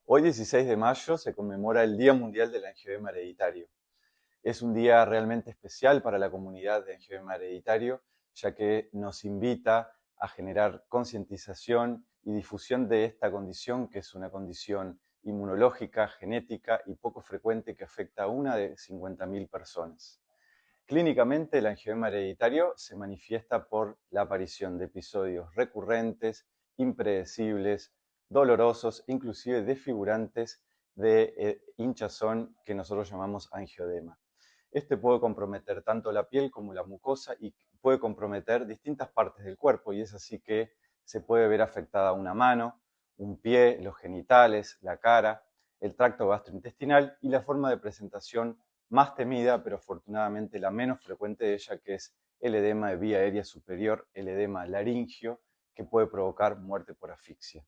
Hoy, 16 de mayo, se conmemora el Día Mundial del Angiodema Hereditario. Es un día realmente especial para la comunidad de angiodema hereditario, ya que nos invita a generar concientización y difusión de esta condición, que es una condición inmunológica, genética y poco frecuente que afecta a una de 50.000 personas. Clínicamente, el angiodema hereditario se manifiesta por la aparición de episodios recurrentes, impredecibles, dolorosos, inclusive desfigurantes de hinchazón que nosotros llamamos angiodema. Este puede comprometer tanto la piel como la mucosa y puede comprometer distintas partes del cuerpo, y es así que se puede ver afectada una mano, un pie, los genitales, la cara, el tracto gastrointestinal y la forma de presentación más temida, pero afortunadamente la menos frecuente de ella, que es el edema de vía aérea superior, el edema laringio, que puede provocar muerte por asfixia.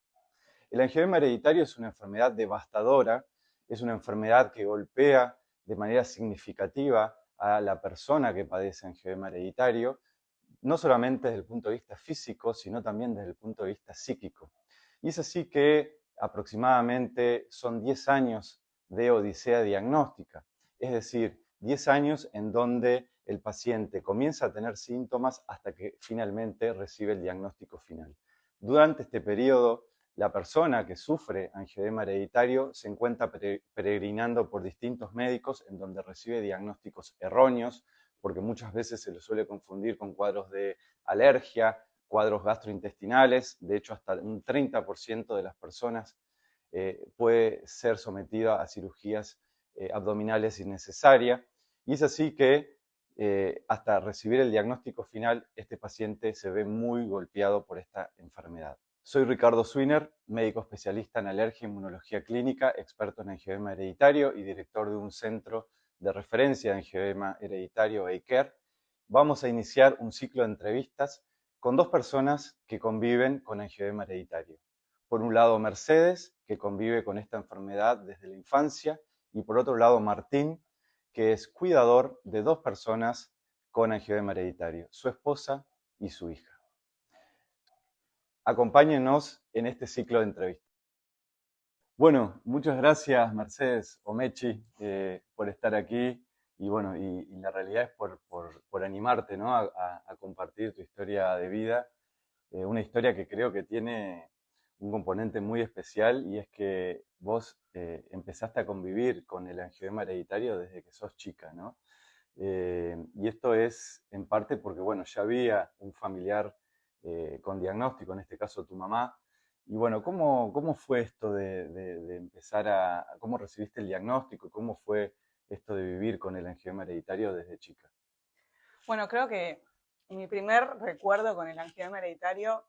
El angiodema hereditario es una enfermedad devastadora, es una enfermedad que golpea de manera significativa a la persona que padece angiodema hereditario, no solamente desde el punto de vista físico, sino también desde el punto de vista psíquico. Y es así que aproximadamente son 10 años de odisea diagnóstica, es decir, 10 años en donde el paciente comienza a tener síntomas hasta que finalmente recibe el diagnóstico final. Durante este periodo, la persona que sufre angiodema hereditario se encuentra peregrinando por distintos médicos en donde recibe diagnósticos erróneos, porque muchas veces se lo suele confundir con cuadros de alergia, cuadros gastrointestinales. De hecho, hasta un 30% de las personas puede ser sometida a cirugías abdominales innecesarias. Y es así que hasta recibir el diagnóstico final, este paciente se ve muy golpeado por esta enfermedad. Soy Ricardo Swiner, médico especialista en alergia e inmunología clínica, experto en angiodema hereditario y director de un centro de referencia de angiodema hereditario EICARE. Vamos a iniciar un ciclo de entrevistas con dos personas que conviven con angiodema hereditario. Por un lado, Mercedes, que convive con esta enfermedad desde la infancia, y por otro lado, Martín, que es cuidador de dos personas con angiodema hereditario, su esposa y su hija. Acompáñenos en este ciclo de entrevistas. Bueno, muchas gracias Mercedes Omechi por estar aquí y bueno, y la realidad es por animarte, ¿no? a compartir tu historia de vida, una historia que creo que tiene un componente muy especial, y es que vos empezaste a convivir con el angiodema hereditario desde que sos chica, ¿no? Y esto es en parte porque, bueno, ya había un familiar con diagnóstico, en este caso tu mamá. Y bueno, ¿cómo fue esto de empezar cómo recibiste el diagnóstico? ¿Cómo fue esto de vivir con el angiodema hereditario desde chica? Bueno, creo que mi primer recuerdo con el angiodema hereditario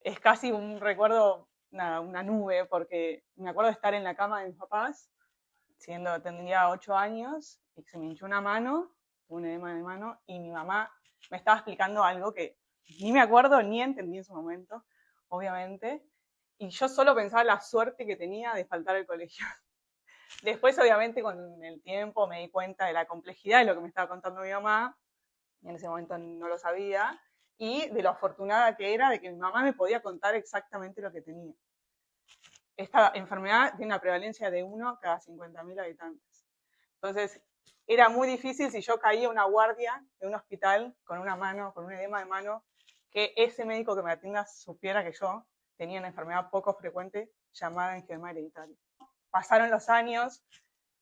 es casi un recuerdo, una nube, porque me acuerdo de estar en la cama de mis papás, tendría 8 años, y se me hinchó una mano, un edema de mano, y mi mamá me estaba explicando algo que ni me acuerdo ni entendí en su momento, obviamente, y yo solo pensaba la suerte que tenía de faltar al colegio. Después, obviamente, con el tiempo me di cuenta de la complejidad de lo que me estaba contando mi mamá, en ese momento no lo sabía, y de lo afortunada que era de que mi mamá me podía contar exactamente lo que tenía. Esta enfermedad tiene una prevalencia de 1 cada 50.000 habitantes. Entonces, era muy difícil si yo caía una guardia de un hospital con una mano, con un edema de mano, que ese médico que me atienda supiera que yo tenía una enfermedad poco frecuente llamada angiodema hereditario. Pasaron los años,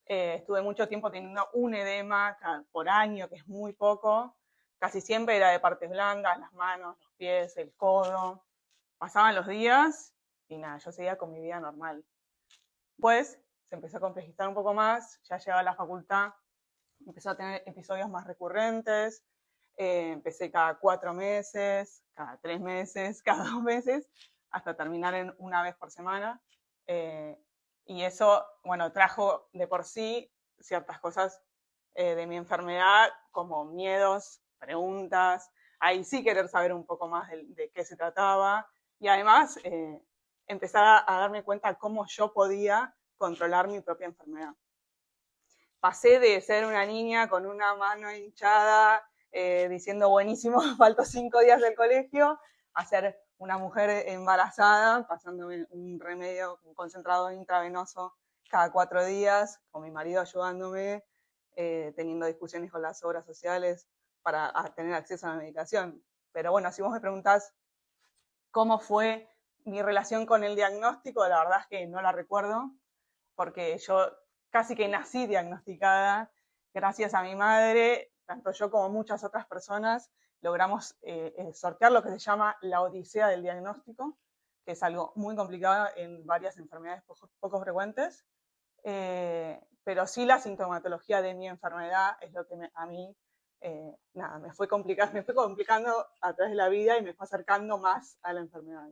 estuve mucho tiempo teniendo un edema por año, que es muy poco. Casi siempre era de partes blandas, las manos, los pies, el codo. Pasaban los días y nada, yo seguía con mi vida normal. Después se empezó a complejizar un poco más, ya llegaba a la facultad, empezó a tener episodios más recurrentes, empecé cada 4 meses, cada 3 meses, cada 2 meses, hasta terminar en una vez por semana. Y eso, bueno, trajo de por sí ciertas cosas de mi enfermedad, como miedos, preguntas, ahí sí querer saber un poco más de qué se trataba, y además empezar a darme cuenta cómo yo podía controlar mi propia enfermedad. Pasé de ser una niña con una mano hinchada, diciendo buenísimo, falto 5 días del colegio, a ser una mujer embarazada, pasándome un remedio, un concentrado intravenoso cada 4 días, con mi marido ayudándome, teniendo discusiones con las obras sociales para tener acceso a la medicación. Pero bueno, si vos me preguntás cómo fue mi relación con el diagnóstico, la verdad es que no la recuerdo, porque yo casi que nací diagnosticada. Gracias a mi madre, tanto yo como muchas otras personas, logramos sortear lo que se llama la odisea del diagnóstico, que es algo muy complicado en varias enfermedades poco frecuentes. Pero sí la sintomatología de mi enfermedad es lo que a mí me fue complicando a través de la vida y me fue acercando más a la enfermedad.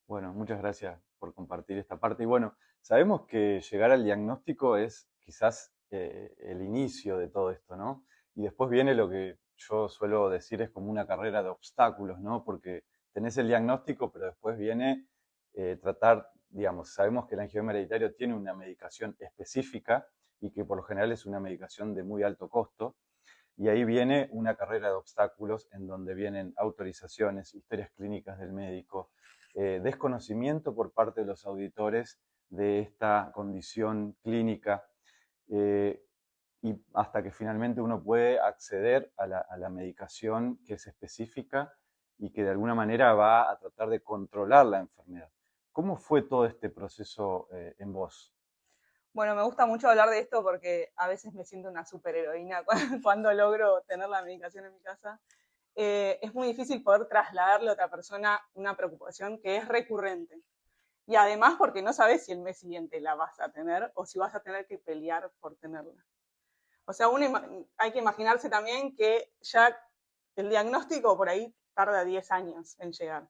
Bueno, muchas gracias por compartir esta parte. Y bueno, sabemos que llegar al diagnóstico es quizás el inicio de todo esto, ¿no? Y después viene lo que yo suelo decir es como una carrera de obstáculos, ¿no? Porque tenés el diagnóstico, pero después viene tratar, digamos, sabemos que el angiograma hereditario tiene una medicación específica y que por lo general es una medicación de muy alto costo. Y ahí viene una carrera de obstáculos en donde vienen autorizaciones, historias clínicas del médico, desconocimiento por parte de los auditores de esta condición clínica, y hasta que finalmente uno puede acceder a la medicación que es específica y que de alguna manera va a tratar de controlar la enfermedad. ¿Cómo fue todo este proceso en vos? Bueno, me gusta mucho hablar de esto porque a veces me siento una superheroína cuando logro tener la medicación en mi casa. Es muy difícil poder trasladarle a otra persona una preocupación que es recurrente. Y además porque no sabes si el mes siguiente la vas a tener o si vas a tener que pelear por tenerla. O sea, hay que imaginarse también que ya el diagnóstico por ahí tarda 10 años en llegar.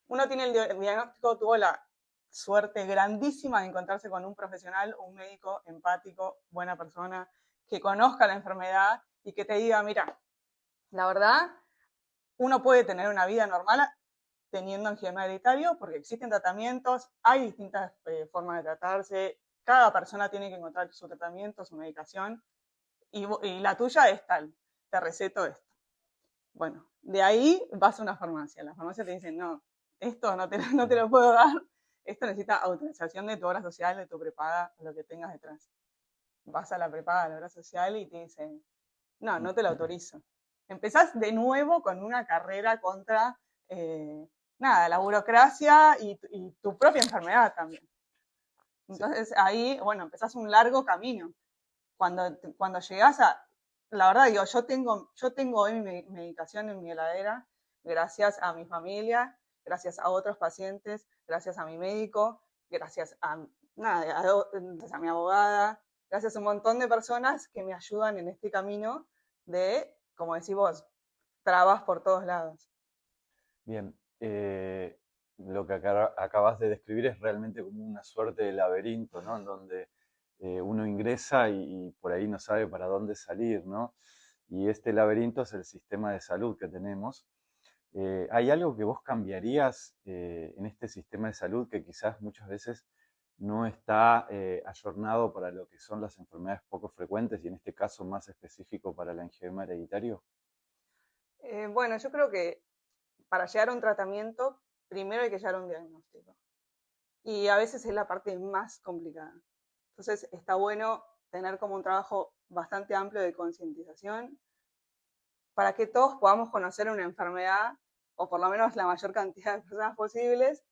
Uno tiene el diagnóstico, tuvo la suerte grandísima de encontrarse con un profesional, un médico empático, buena persona, que conozca la enfermedad y que te diga, mira, la verdad, uno puede tener una vida normal teniendo angiograma hereditario porque existen tratamientos, hay distintas formas de tratarse, cada persona tiene que encontrar su tratamiento, su medicación, y la tuya es tal, te receto esto. Bueno, de ahí vas a una farmacia, la farmacia te dice, no, esto no te lo puedo dar, esto necesita autorización de tu obra social, de tu prepaga, lo que tengas detrás. Vas a la prepaga de la obra social y te dicen, no, no te lo autorizo. Empezás de nuevo con una carrera contra, la burocracia y tu propia enfermedad también. Entonces ahí, bueno, empezás un largo camino. Cuando llegás a, la verdad digo, yo tengo hoy mi medicación en mi heladera gracias a mi familia, gracias a otros pacientes, gracias a mi médico, gracias gracias a mi abogada, gracias a un montón de personas que me ayudan en este camino de, como decís vos, trabas por todos lados. Bien, lo que acabas de describir es realmente como una suerte de laberinto, ¿no? En donde uno ingresa y por ahí no sabe para dónde salir, ¿no? Y este laberinto es el sistema de salud que tenemos. ¿Hay algo que vos cambiarías en este sistema de salud que quizás muchas veces no está ayornado para lo que son las enfermedades poco frecuentes y en este caso más específico para el angiograma hereditario? Bueno, yo creo que para llegar a un tratamiento, primero hay que llegar a un diagnóstico. Y a veces es la parte más complicada. Entonces está bueno tener como un trabajo bastante amplio de concientización para que todos podamos conocer una enfermedad, o por lo menos la mayor cantidad de personas posibles,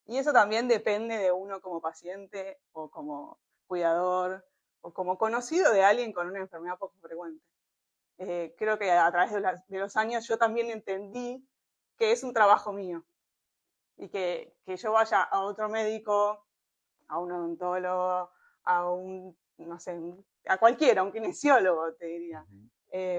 y eso también depende de uno como paciente, o como cuidador, o como conocido de alguien con una enfermedad poco frecuente. Creo que a través de los años yo también entendí que es un trabajo mío, y que yo vaya a otro médico, a un odontólogo, a un, no sé, a cualquiera, a un kinesiólogo, te diría.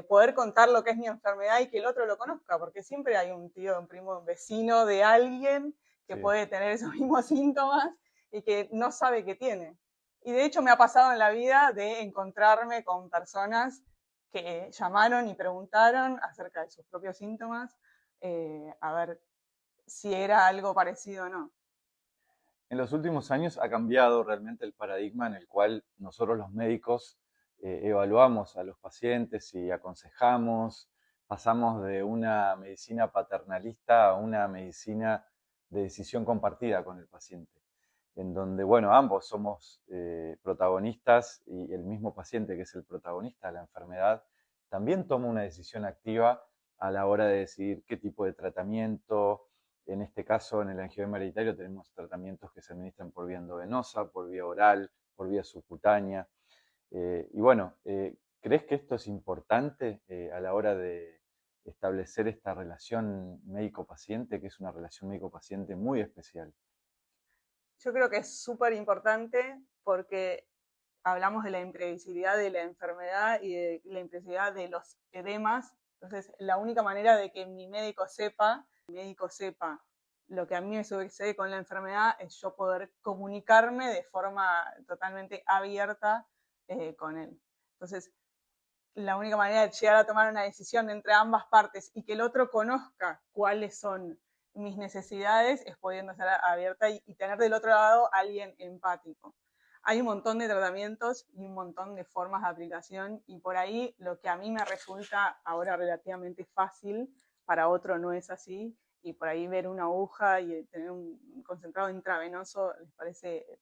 Poder contar lo que es mi enfermedad y que el otro lo conozca, porque siempre hay un tío, un primo, un vecino de alguien que puede tener esos mismos síntomas y que no sabe qué tiene. Y de hecho me ha pasado en la vida de encontrarme con personas que llamaron y preguntaron acerca de sus propios síntomas, a ver si era algo parecido o no. En los últimos años ha cambiado realmente el paradigma en el cual nosotros los médicos evaluamos a los pacientes y aconsejamos pasamos de una medicina paternalista a una medicina de decisión compartida con el paciente, en donde, bueno, ambos somos protagonistas y el mismo paciente, que es el protagonista de la enfermedad, también toma una decisión activa a la hora de decidir qué tipo de tratamiento. En este caso, en el angiograma hereditario tenemos tratamientos que se administran por vía endovenosa, por vía oral, por vía subcutánea. Y bueno, ¿crees que esto es importante a la hora de establecer esta relación médico-paciente, que es una relación médico-paciente muy especial? Yo creo que es súper importante porque hablamos de la imprevisibilidad de la enfermedad y de la imprevisibilidad de los edemas. Entonces, la única manera de que mi médico sepa lo que a mí me sucede con la enfermedad es yo poder comunicarme de forma totalmente abierta con él. Entonces, la única manera de llegar a tomar una decisión entre ambas partes y que el otro conozca cuáles son mis necesidades es pudiendo ser abierta y tener del otro lado a alguien empático. Hay un montón de tratamientos y un montón de formas de aplicación y por ahí lo que a mí me resulta ahora relativamente fácil, para otro no es así, y por ahí ver una aguja y tener un concentrado intravenoso les parece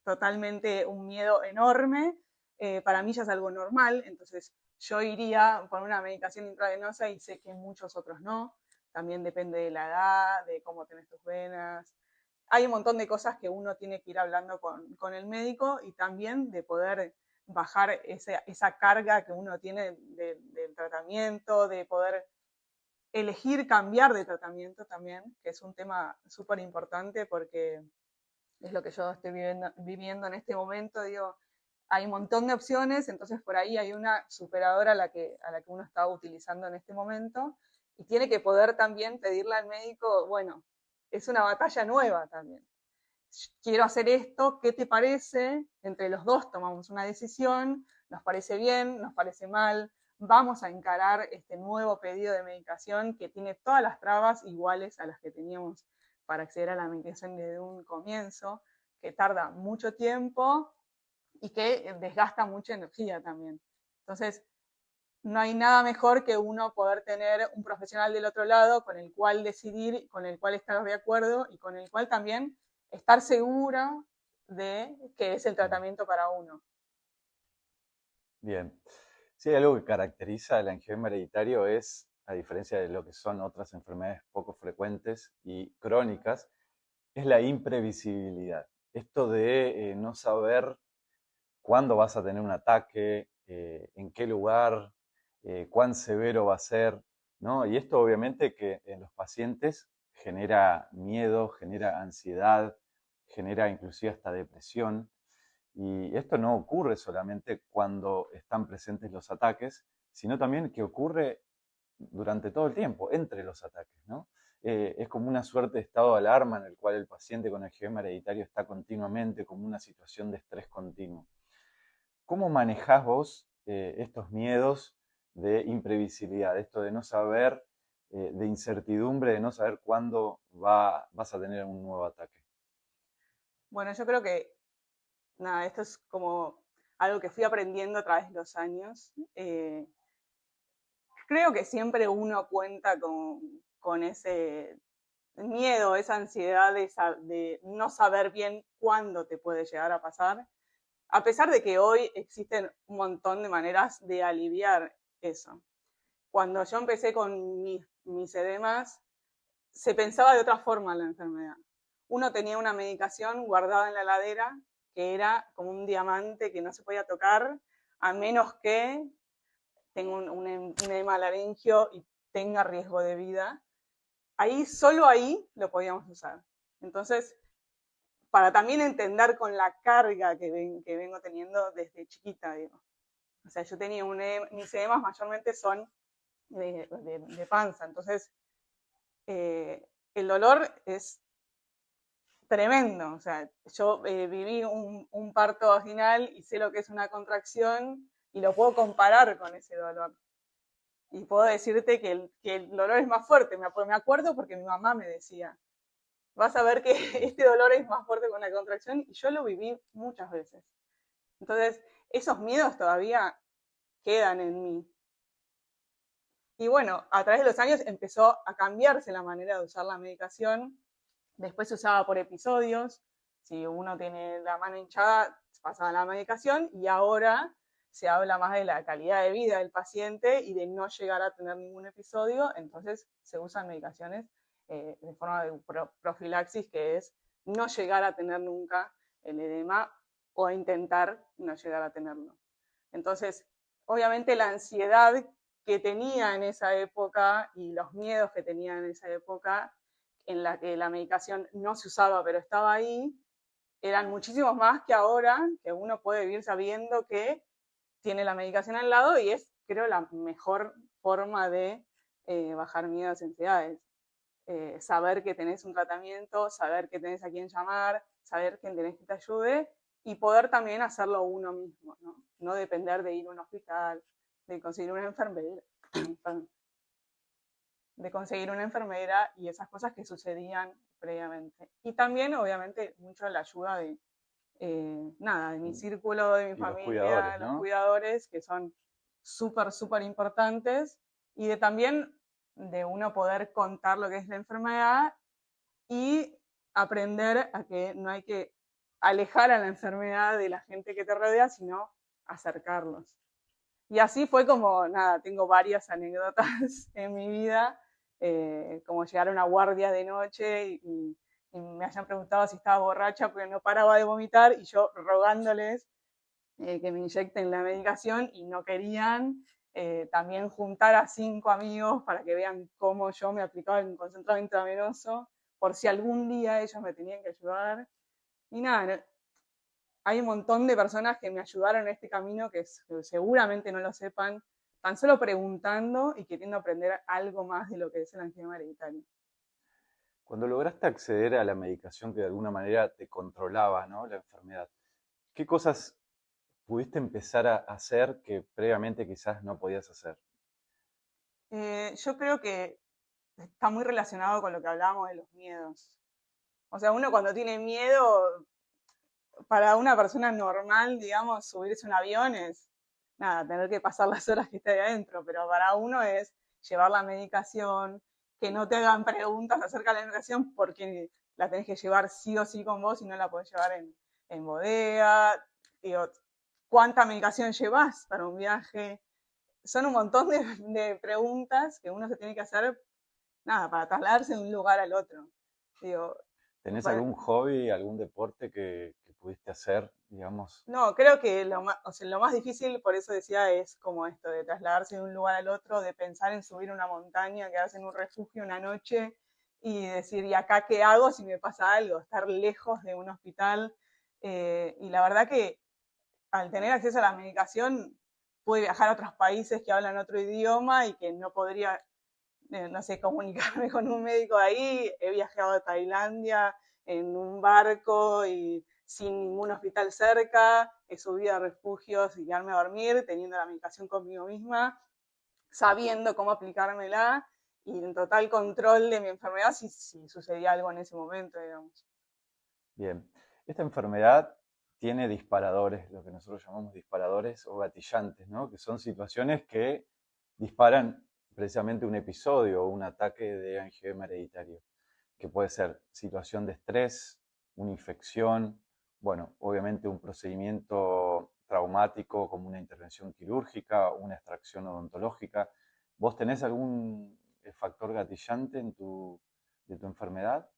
totalmente un miedo enorme. Para mí ya es algo normal, entonces yo iría por una medicación intravenosa y sé que muchos otros no. También depende de la edad, de cómo tenés tus venas. Hay un montón de cosas que uno tiene que ir hablando con el médico y también de poder bajar esa carga que uno tiene del tratamiento, de poder elegir cambiar de tratamiento también, que es un tema súper importante porque es lo que yo estoy viviendo en este momento. Digo, hay un montón de opciones, entonces por ahí hay una superadora a la que uno está utilizando en este momento y tiene que poder también pedirle al médico, bueno, es una batalla nueva también. Quiero hacer esto, ¿qué te parece? Entre los dos tomamos una decisión, nos parece bien, nos parece mal, vamos a encarar este nuevo pedido de medicación que tiene todas las trabas iguales a las que teníamos para acceder a la medicación desde un comienzo, que tarda mucho tiempo y que desgasta mucha energía también. Entonces, no hay nada mejor que uno poder tener un profesional del otro lado con el cual decidir, con el cual estar de acuerdo y con el cual también estar segura de que es el tratamiento para uno. Bien. Sí, algo que caracteriza el angiograma hereditario es, a diferencia de lo que son otras enfermedades poco frecuentes y crónicas, es la imprevisibilidad. Esto de no saber cuándo vas a tener un ataque, en qué lugar, cuán severo va a ser, ¿no? Y esto obviamente que en los pacientes genera miedo, genera ansiedad, genera inclusive hasta depresión. Y esto no ocurre solamente cuando están presentes los ataques, sino también que ocurre durante todo el tiempo, entre los ataques, ¿no? Es como una suerte de estado de alarma en el cual el paciente con angiograma hereditario está continuamente como una situación de estrés continuo. ¿Cómo manejás vos estos miedos de imprevisibilidad, esto de no saber, de incertidumbre, de no saber cuándo vas a tener un nuevo ataque? Bueno, yo creo que nada, esto es como algo que fui aprendiendo a través de los años. Creo que siempre uno cuenta con ese miedo, esa ansiedad de no saber bien cuándo te puede llegar a pasar, a pesar de que hoy existen un montón de maneras de aliviar eso. Cuando yo empecé con mis edemas, se pensaba de otra forma en la enfermedad. Uno tenía una medicación guardada en la heladera que era como un diamante que no se podía tocar, a menos que tenga un edema laringio y tenga riesgo de vida. Ahí, solo ahí lo podíamos usar. Entonces, para también entender con la carga que vengo teniendo desde chiquita, digo. O sea, yo tenía mis edemas mayormente son de panza, entonces el dolor es tremendo. O sea, yo viví un parto vaginal y sé lo que es una contracción y lo puedo comparar con ese dolor. Y puedo decirte que el dolor es más fuerte. Me acuerdo porque mi mamá me decía, vas a ver que este dolor es más fuerte con la contracción y yo lo viví muchas veces. Entonces, esos miedos todavía quedan en mí. Y bueno, a través de los años empezó a cambiarse la manera de usar la medicación. Después se usaba por episodios. Si uno tiene la mano hinchada, pasaba la medicación. Y ahora se habla más de la calidad de vida del paciente y de no llegar a tener ningún episodio. Entonces se usan medicaciones de forma de profilaxis, que es no llegar a tener nunca el edema o a intentar no llegar a tenerlo. Entonces, obviamente la ansiedad que tenía en esa época y los miedos que tenía en esa época, en la que la medicación no se usaba pero estaba ahí, eran muchísimos más que ahora, que uno puede vivir sabiendo que tiene la medicación al lado y es, creo, la mejor forma de bajar miedos y ansiedades. Saber que tenés un tratamiento, saber que tenés a quién llamar, saber que tenés que te ayude y poder también hacerlo uno mismo, ¿no? No depender de ir a un hospital, de conseguir una enfermera, de conseguir una enfermera y esas cosas que sucedían previamente. Y también, obviamente, mucho la ayuda de, de mi círculo, de mi familia, los cuidadores, que son súper, súper importantes, y de también de uno poder contar lo que es la enfermedad y aprender a que no hay que alejar a la enfermedad de la gente que te rodea, sino acercarlos. Y así fue como, tengo varias anécdotas en mi vida, como llegar a una guardia de noche y me hayan preguntado si estaba borracha porque no paraba de vomitar y yo rogándoles que me inyecten la medicación y no querían. También juntar a 5 amigos para que vean cómo yo me aplicaba el concentrado intravenoso, por si algún día ellos me tenían que ayudar. Y hay un montón de personas que me ayudaron en este camino que seguramente no lo sepan, tan solo preguntando y queriendo aprender algo más de lo que es el angioedema hereditario. Cuando lograste acceder a la medicación que de alguna manera te controlaba, ¿no?, la enfermedad, ¿qué cosas pudiste empezar a hacer que previamente quizás no podías hacer? Yo creo que está muy relacionado con lo que hablábamos de los miedos. O sea, uno cuando tiene miedo, para una persona normal, digamos, subirse a un avión es, tener que pasar las horas que esté ahí adentro, pero para uno es llevar la medicación, que no te hagan preguntas acerca de la medicación porque la tenés que llevar sí o sí con vos y no la podés llevar en bodega. Digo, ¿cuánta medicación llevas para un viaje? Son un montón de preguntas que uno se tiene que hacer, para trasladarse de un lugar al otro. Digo, ¿tenés algún hobby, algún deporte que pudiste hacer, digamos? No, creo que lo más difícil, por eso decía, es como esto, de trasladarse de un lugar al otro, de pensar en subir una montaña, quedarse en un refugio una noche y decir, ¿y acá qué hago si me pasa algo? Estar lejos de un hospital. Y la verdad que al tener acceso a la medicación, pude viajar a otros países que hablan otro idioma y que no podría, no sé, comunicarme con un médico ahí. He viajado a Tailandia en un barco y sin ningún hospital cerca, he subido a refugios y quedarme a dormir, teniendo la medicación conmigo misma, sabiendo cómo aplicármela y en total control de mi enfermedad si sucedía algo en ese momento, digamos. Bien, esta enfermedad tiene disparadores, lo que nosotros llamamos disparadores o gatillantes, ¿no?, que son situaciones que disparan precisamente un episodio o un ataque de angioedema hereditario, que puede ser situación de estrés, una infección, bueno, obviamente un procedimiento traumático como una intervención quirúrgica, una extracción odontológica. ¿Vos tenés algún factor gatillante de tu enfermedad?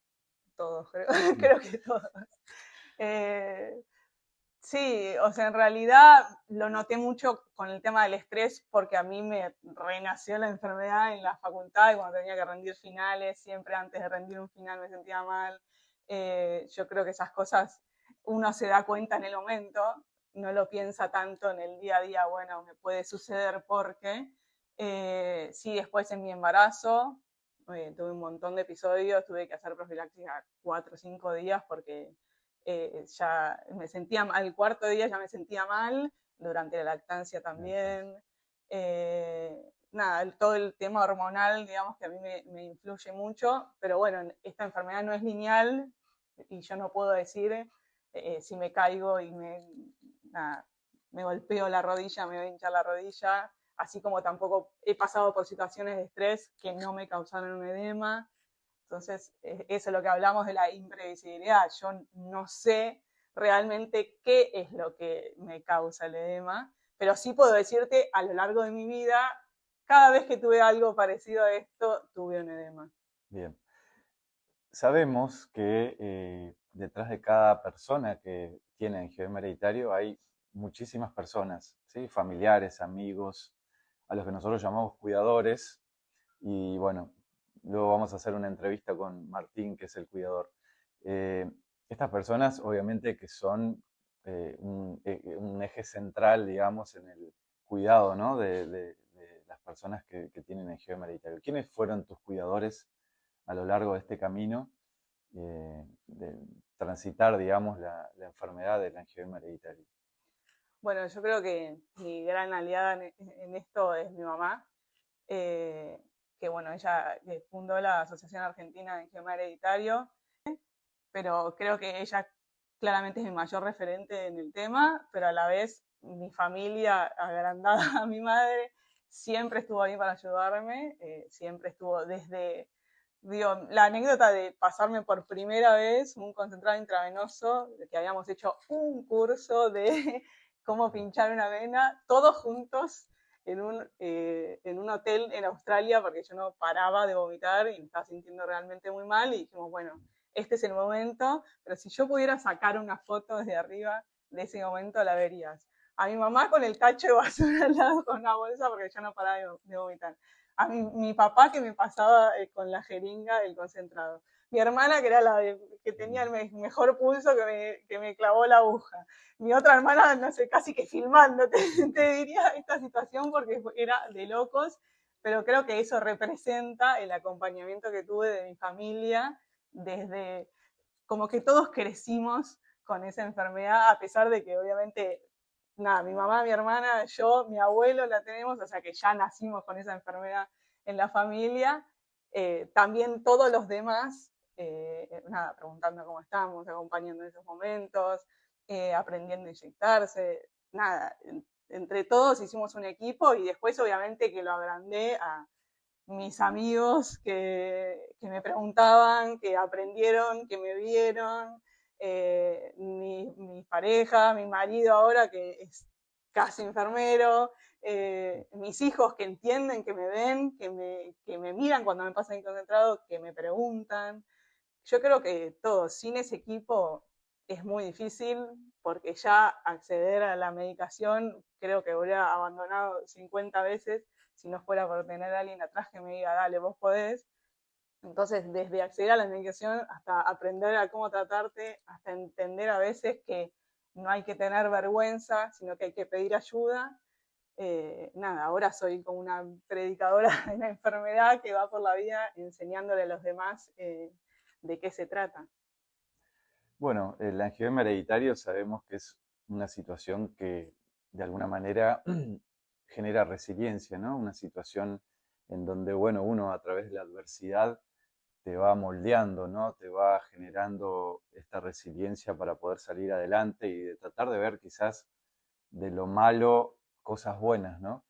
Todos, creo que todos. Sí, o sea, en realidad lo noté mucho con el tema del estrés porque a mí me renació la enfermedad en la facultad y cuando tenía que rendir finales, siempre antes de rendir un final me sentía mal. Yo creo que esas cosas uno se da cuenta en el momento, no lo piensa tanto en el día a día, bueno, me puede suceder porque. Sí, después en mi embarazo tuve un montón de episodios, tuve que hacer profilaxis a 4 o 5 días porque ya me sentía mal, al cuarto día ya me sentía mal, durante la lactancia también. Todo el tema hormonal, digamos que a mí me influye mucho, pero bueno, esta enfermedad no es lineal y yo no puedo decir si me caigo y me golpeo la rodilla, me voy a hinchar la rodilla. así como tampoco he pasado por situaciones de estrés que no me causaron un edema. Entonces, eso es lo que hablamos de la imprevisibilidad. Yo no sé realmente qué es lo que me causa el edema, pero sí puedo decirte, a lo largo de mi vida, cada vez que tuve algo parecido a esto, tuve un edema. Bien. Sabemos que detrás de cada persona que tiene angioedema hereditario hay muchísimas personas, ¿sí? Familiares, amigos, a los que nosotros llamamos cuidadores. Y bueno, luego vamos a hacer una entrevista con Martín, que es el cuidador. Eh, Estas personas, obviamente, que son un eje central, digamos, en el cuidado, ¿no? de las personas que tienen angioedema hereditario. ¿Quiénes fueron tus cuidadores a lo largo de este camino de transitar, digamos, la enfermedad del angioedema hereditario? Bueno, yo creo que mi gran aliada en esto es mi mamá, que bueno, ella fundó la Asociación Argentina de Angioedema Hereditario, pero creo que ella claramente es mi mayor referente en el tema, pero a la vez mi familia, agrandada a mi madre, siempre estuvo ahí para ayudarme, siempre estuvo desde, digo, la anécdota de pasarme por primera vez un concentrado intravenoso, que habíamos hecho un curso de cómo pinchar una vena, todos juntos en un hotel en Australia, porque yo no paraba de vomitar y me estaba sintiendo realmente muy mal, y dijimos, bueno, este es el momento, pero si yo pudiera sacar una foto desde arriba de ese momento, la verías. A mi mamá con el tacho de basura al lado con una bolsa porque yo no paraba de vomitar. A mi papá que me pasaba con la jeringa el concentrado. Mi hermana que era que tenía el mejor pulso que me clavó la aguja. Mi otra hermana, no sé, casi que filmando, te diría esta situación porque era de locos, pero creo que eso representa el acompañamiento que tuve de mi familia desde como que todos crecimos con esa enfermedad, a pesar de que obviamente, nada, mi mamá, mi hermana, yo, mi abuelo la tenemos, o sea que ya nacimos con esa enfermedad en la familia. También todos los demás, nada, preguntando cómo estamos, acompañando en esos momentos, aprendiendo a inyectarse, nada, entre todos hicimos un equipo y después obviamente que lo agrandé a mis amigos que me preguntaban, que aprendieron, que me vieron, mi pareja, mi marido ahora que es casi enfermero, mis hijos que entienden, que me ven, que me miran cuando me pasan concentrado, que me preguntan. Yo creo que todo, sin ese equipo es muy difícil porque ya acceder a la medicación creo que hubiera abandonado 50 veces si no fuera por tener a alguien atrás que me diga, dale, vos podés. Entonces, desde acceder a la medicación hasta aprender a cómo tratarte, hasta entender a veces que no hay que tener vergüenza, sino que hay que pedir ayuda. Nada, ahora soy como una predicadora de la enfermedad que va por la vida enseñándole a los demás de qué se trata. Bueno, el angioedema hereditario sabemos que es una situación que de alguna manera genera resiliencia, ¿no? Una situación en donde, bueno, uno a través de la adversidad te va moldeando, ¿no? Te va generando esta resiliencia para poder salir adelante y de tratar de ver quizás de lo malo cosas buenas, ¿no?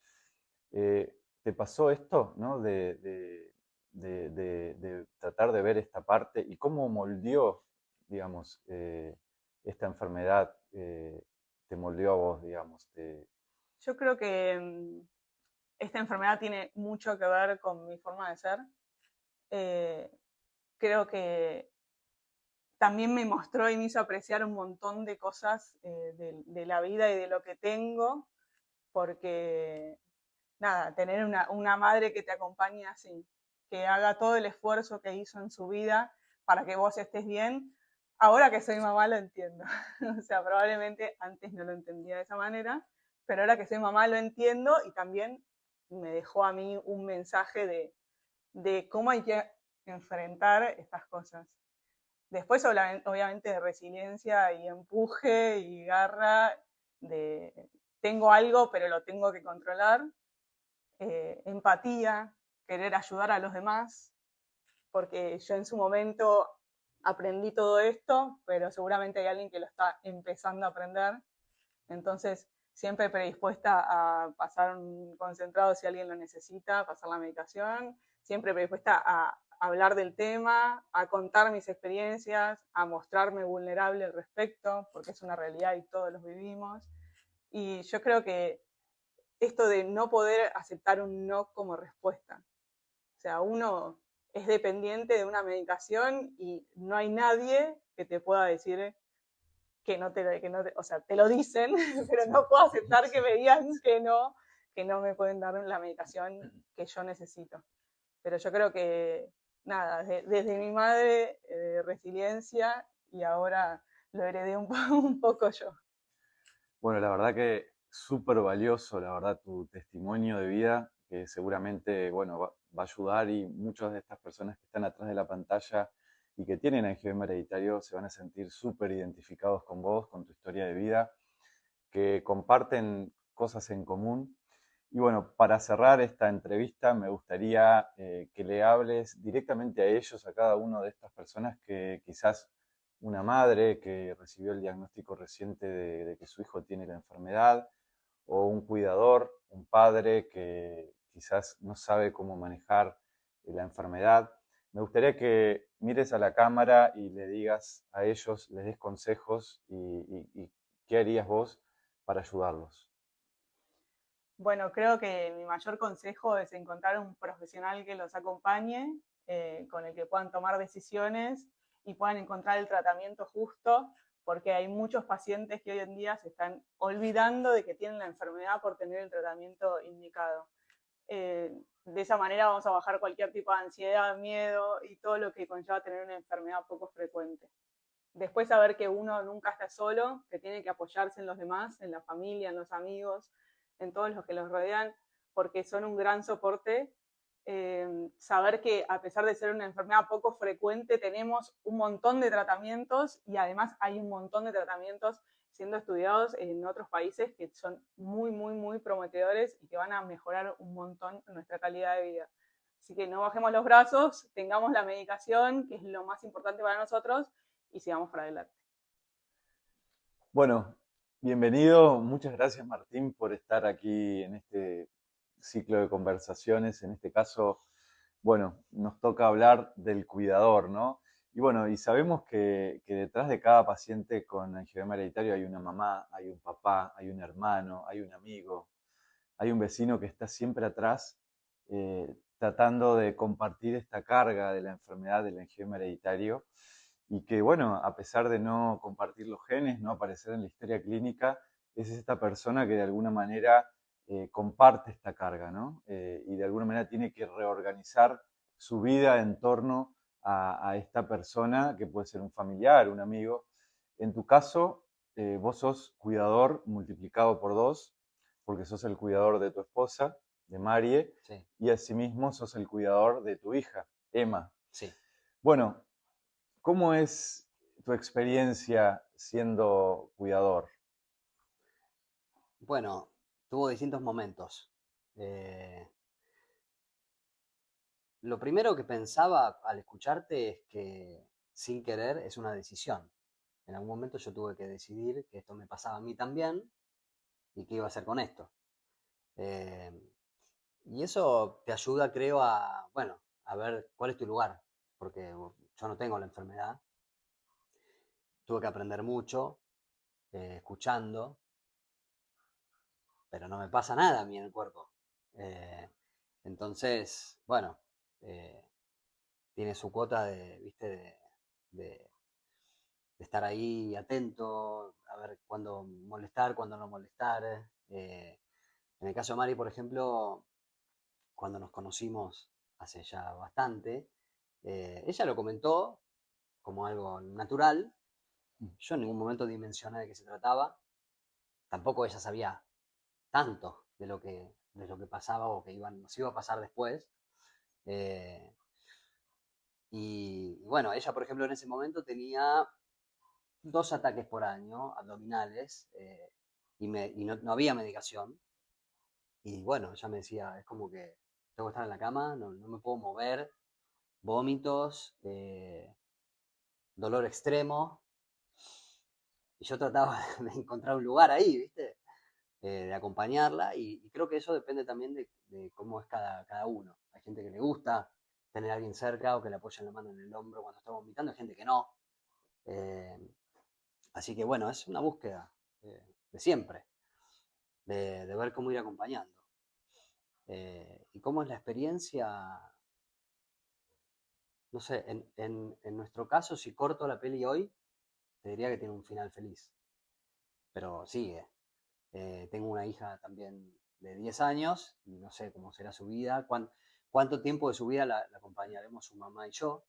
¿Te pasó esto, ¿no? De tratar de ver esta parte y cómo moldeó, digamos, esta enfermedad, te moldeó a vos, digamos? Yo creo que esta enfermedad tiene mucho que ver con mi forma de ser. Eh, Creo que también me mostró y me hizo apreciar un montón de cosas de la vida y de lo que tengo, porque, nada, tener una madre que te acompañe así, que haga todo el esfuerzo que hizo en su vida para que vos estés bien, ahora que soy mamá lo entiendo. O sea, probablemente antes no lo entendía de esa manera, pero ahora que soy mamá lo entiendo y también me dejó a mí un mensaje de cómo hay que enfrentar estas cosas. Después, obviamente, de resiliencia y empuje y garra, de tengo algo, pero lo tengo que controlar, empatía, querer ayudar a los demás, porque yo en su momento aprendí todo esto, pero seguramente hay alguien que lo está empezando a aprender. Entonces, siempre predispuesta a pasar un concentrado si alguien lo necesita, pasar la medicación, siempre predispuesta a hablar del tema, a contar mis experiencias, a mostrarme vulnerable al respecto, porque es una realidad y todos los vivimos. Y yo creo que esto de no poder aceptar un no como respuesta. O sea, uno es dependiente de una medicación y no hay nadie que te pueda decir que no o sea, te lo dicen, pero no puedo aceptar que me digan que no me pueden dar la medicación que yo necesito. Pero yo creo que, nada, desde mi madre, resiliencia, y ahora lo heredé un poco yo. Bueno, la verdad que súper valioso, la verdad, tu testimonio de vida, que seguramente, bueno, va a ayudar y muchas de estas personas que están atrás de la pantalla y que tienen angioedema hereditario se van a sentir súper identificados con vos, con tu historia de vida, que comparten cosas en común. Y bueno, para cerrar esta entrevista, me gustaría que le hables directamente a ellos, a cada una de estas personas que quizás una madre que recibió el diagnóstico reciente de que su hijo tiene la enfermedad, o un cuidador, un padre que quizás no sabe cómo manejar la enfermedad. Me gustaría que mires a la cámara y le digas a ellos, les des consejos y qué harías vos para ayudarlos. Bueno, creo que mi mayor consejo es encontrar un profesional que los acompañe, con el que puedan tomar decisiones y puedan encontrar el tratamiento justo, porque hay muchos pacientes que hoy en día se están olvidando de que tienen la enfermedad por tener el tratamiento indicado. De esa manera vamos a bajar cualquier tipo de ansiedad, miedo y todo lo que conlleva tener una enfermedad poco frecuente. Después saber que uno nunca está solo, que tiene que apoyarse en los demás, en la familia, en los amigos, en todos los que los rodean, porque son un gran soporte. Saber que a pesar de ser una enfermedad poco frecuente, tenemos un montón de tratamientos y además hay un montón de tratamientos siendo estudiados en otros países que son muy, muy, muy prometedores y que van a mejorar un montón nuestra calidad de vida. Así que no bajemos los brazos, tengamos la medicación, que es lo más importante para nosotros, y sigamos para adelante. Bueno, bienvenido. Muchas gracias, Martín, por estar aquí en este ciclo de conversaciones. En este caso, bueno, nos toca hablar del cuidador, ¿no? Y bueno, y sabemos que detrás de cada paciente con angioedema hereditario hay una mamá, hay un papá, hay un hermano, hay un amigo, hay un vecino que está siempre atrás tratando de compartir esta carga de la enfermedad del angioedema hereditario y que, bueno, a pesar de no compartir los genes, no aparecer en la historia clínica, es esta persona que de alguna manera comparte esta carga, ¿no? Y de alguna manera tiene que reorganizar su vida en torno a esta persona, que puede ser un familiar, un amigo. En tu caso, vos sos cuidador multiplicado por dos, porque sos el cuidador de tu esposa, de Marie, Sí, y asimismo sos el cuidador de tu hija, Emma. sí. Bueno, ¿cómo es tu experiencia siendo cuidador? Bueno, tuvo distintos momentos. Eh, lo primero que pensaba al escucharte es que sin querer es una decisión. En algún momento yo tuve que decidir que esto me pasaba a mí también y qué iba a hacer con esto. Eh, y eso te ayuda, creo, bueno, a ver cuál es tu lugar, porque yo no tengo la enfermedad. Tuve que aprender mucho, escuchando, pero no me pasa nada a mí en el cuerpo. Eh, entonces, bueno, eh, tiene su cuota de, ¿viste? De, de estar ahí atento, a ver cuándo molestar, cuándo no molestar. En el caso de Mari, por ejemplo, cuando nos conocimos hace ya bastante, ella lo comentó como algo natural. Yo en ningún momento dimensioné de qué se trataba. Tampoco ella sabía tanto de lo que pasaba o que nos iba a pasar después. Eh, y bueno, ella, por ejemplo, en ese momento tenía 2 ataques por año, abdominales, y no había medicación. Y bueno, ella me decía, es como que tengo que estar en la cama, no me puedo mover, vómitos, dolor extremo. Y yo trataba de encontrar un lugar ahí, ¿viste? de acompañarla, y creo que eso depende también de cómo es cada uno. Hay gente que le gusta tener a alguien cerca o que le apoyen la mano en el hombro cuando está vomitando, hay gente que no. Eh, Así que bueno, es una búsqueda de siempre, de ver cómo ir acompañando. ¿Y cómo es la experiencia? No sé, en nuestro caso, si corto la peli hoy, te diría que tiene un final feliz, pero sigue. Tengo una hija también de 10 años y no sé cómo será su vida, cuánto tiempo de su vida la acompañaremos su mamá y yo.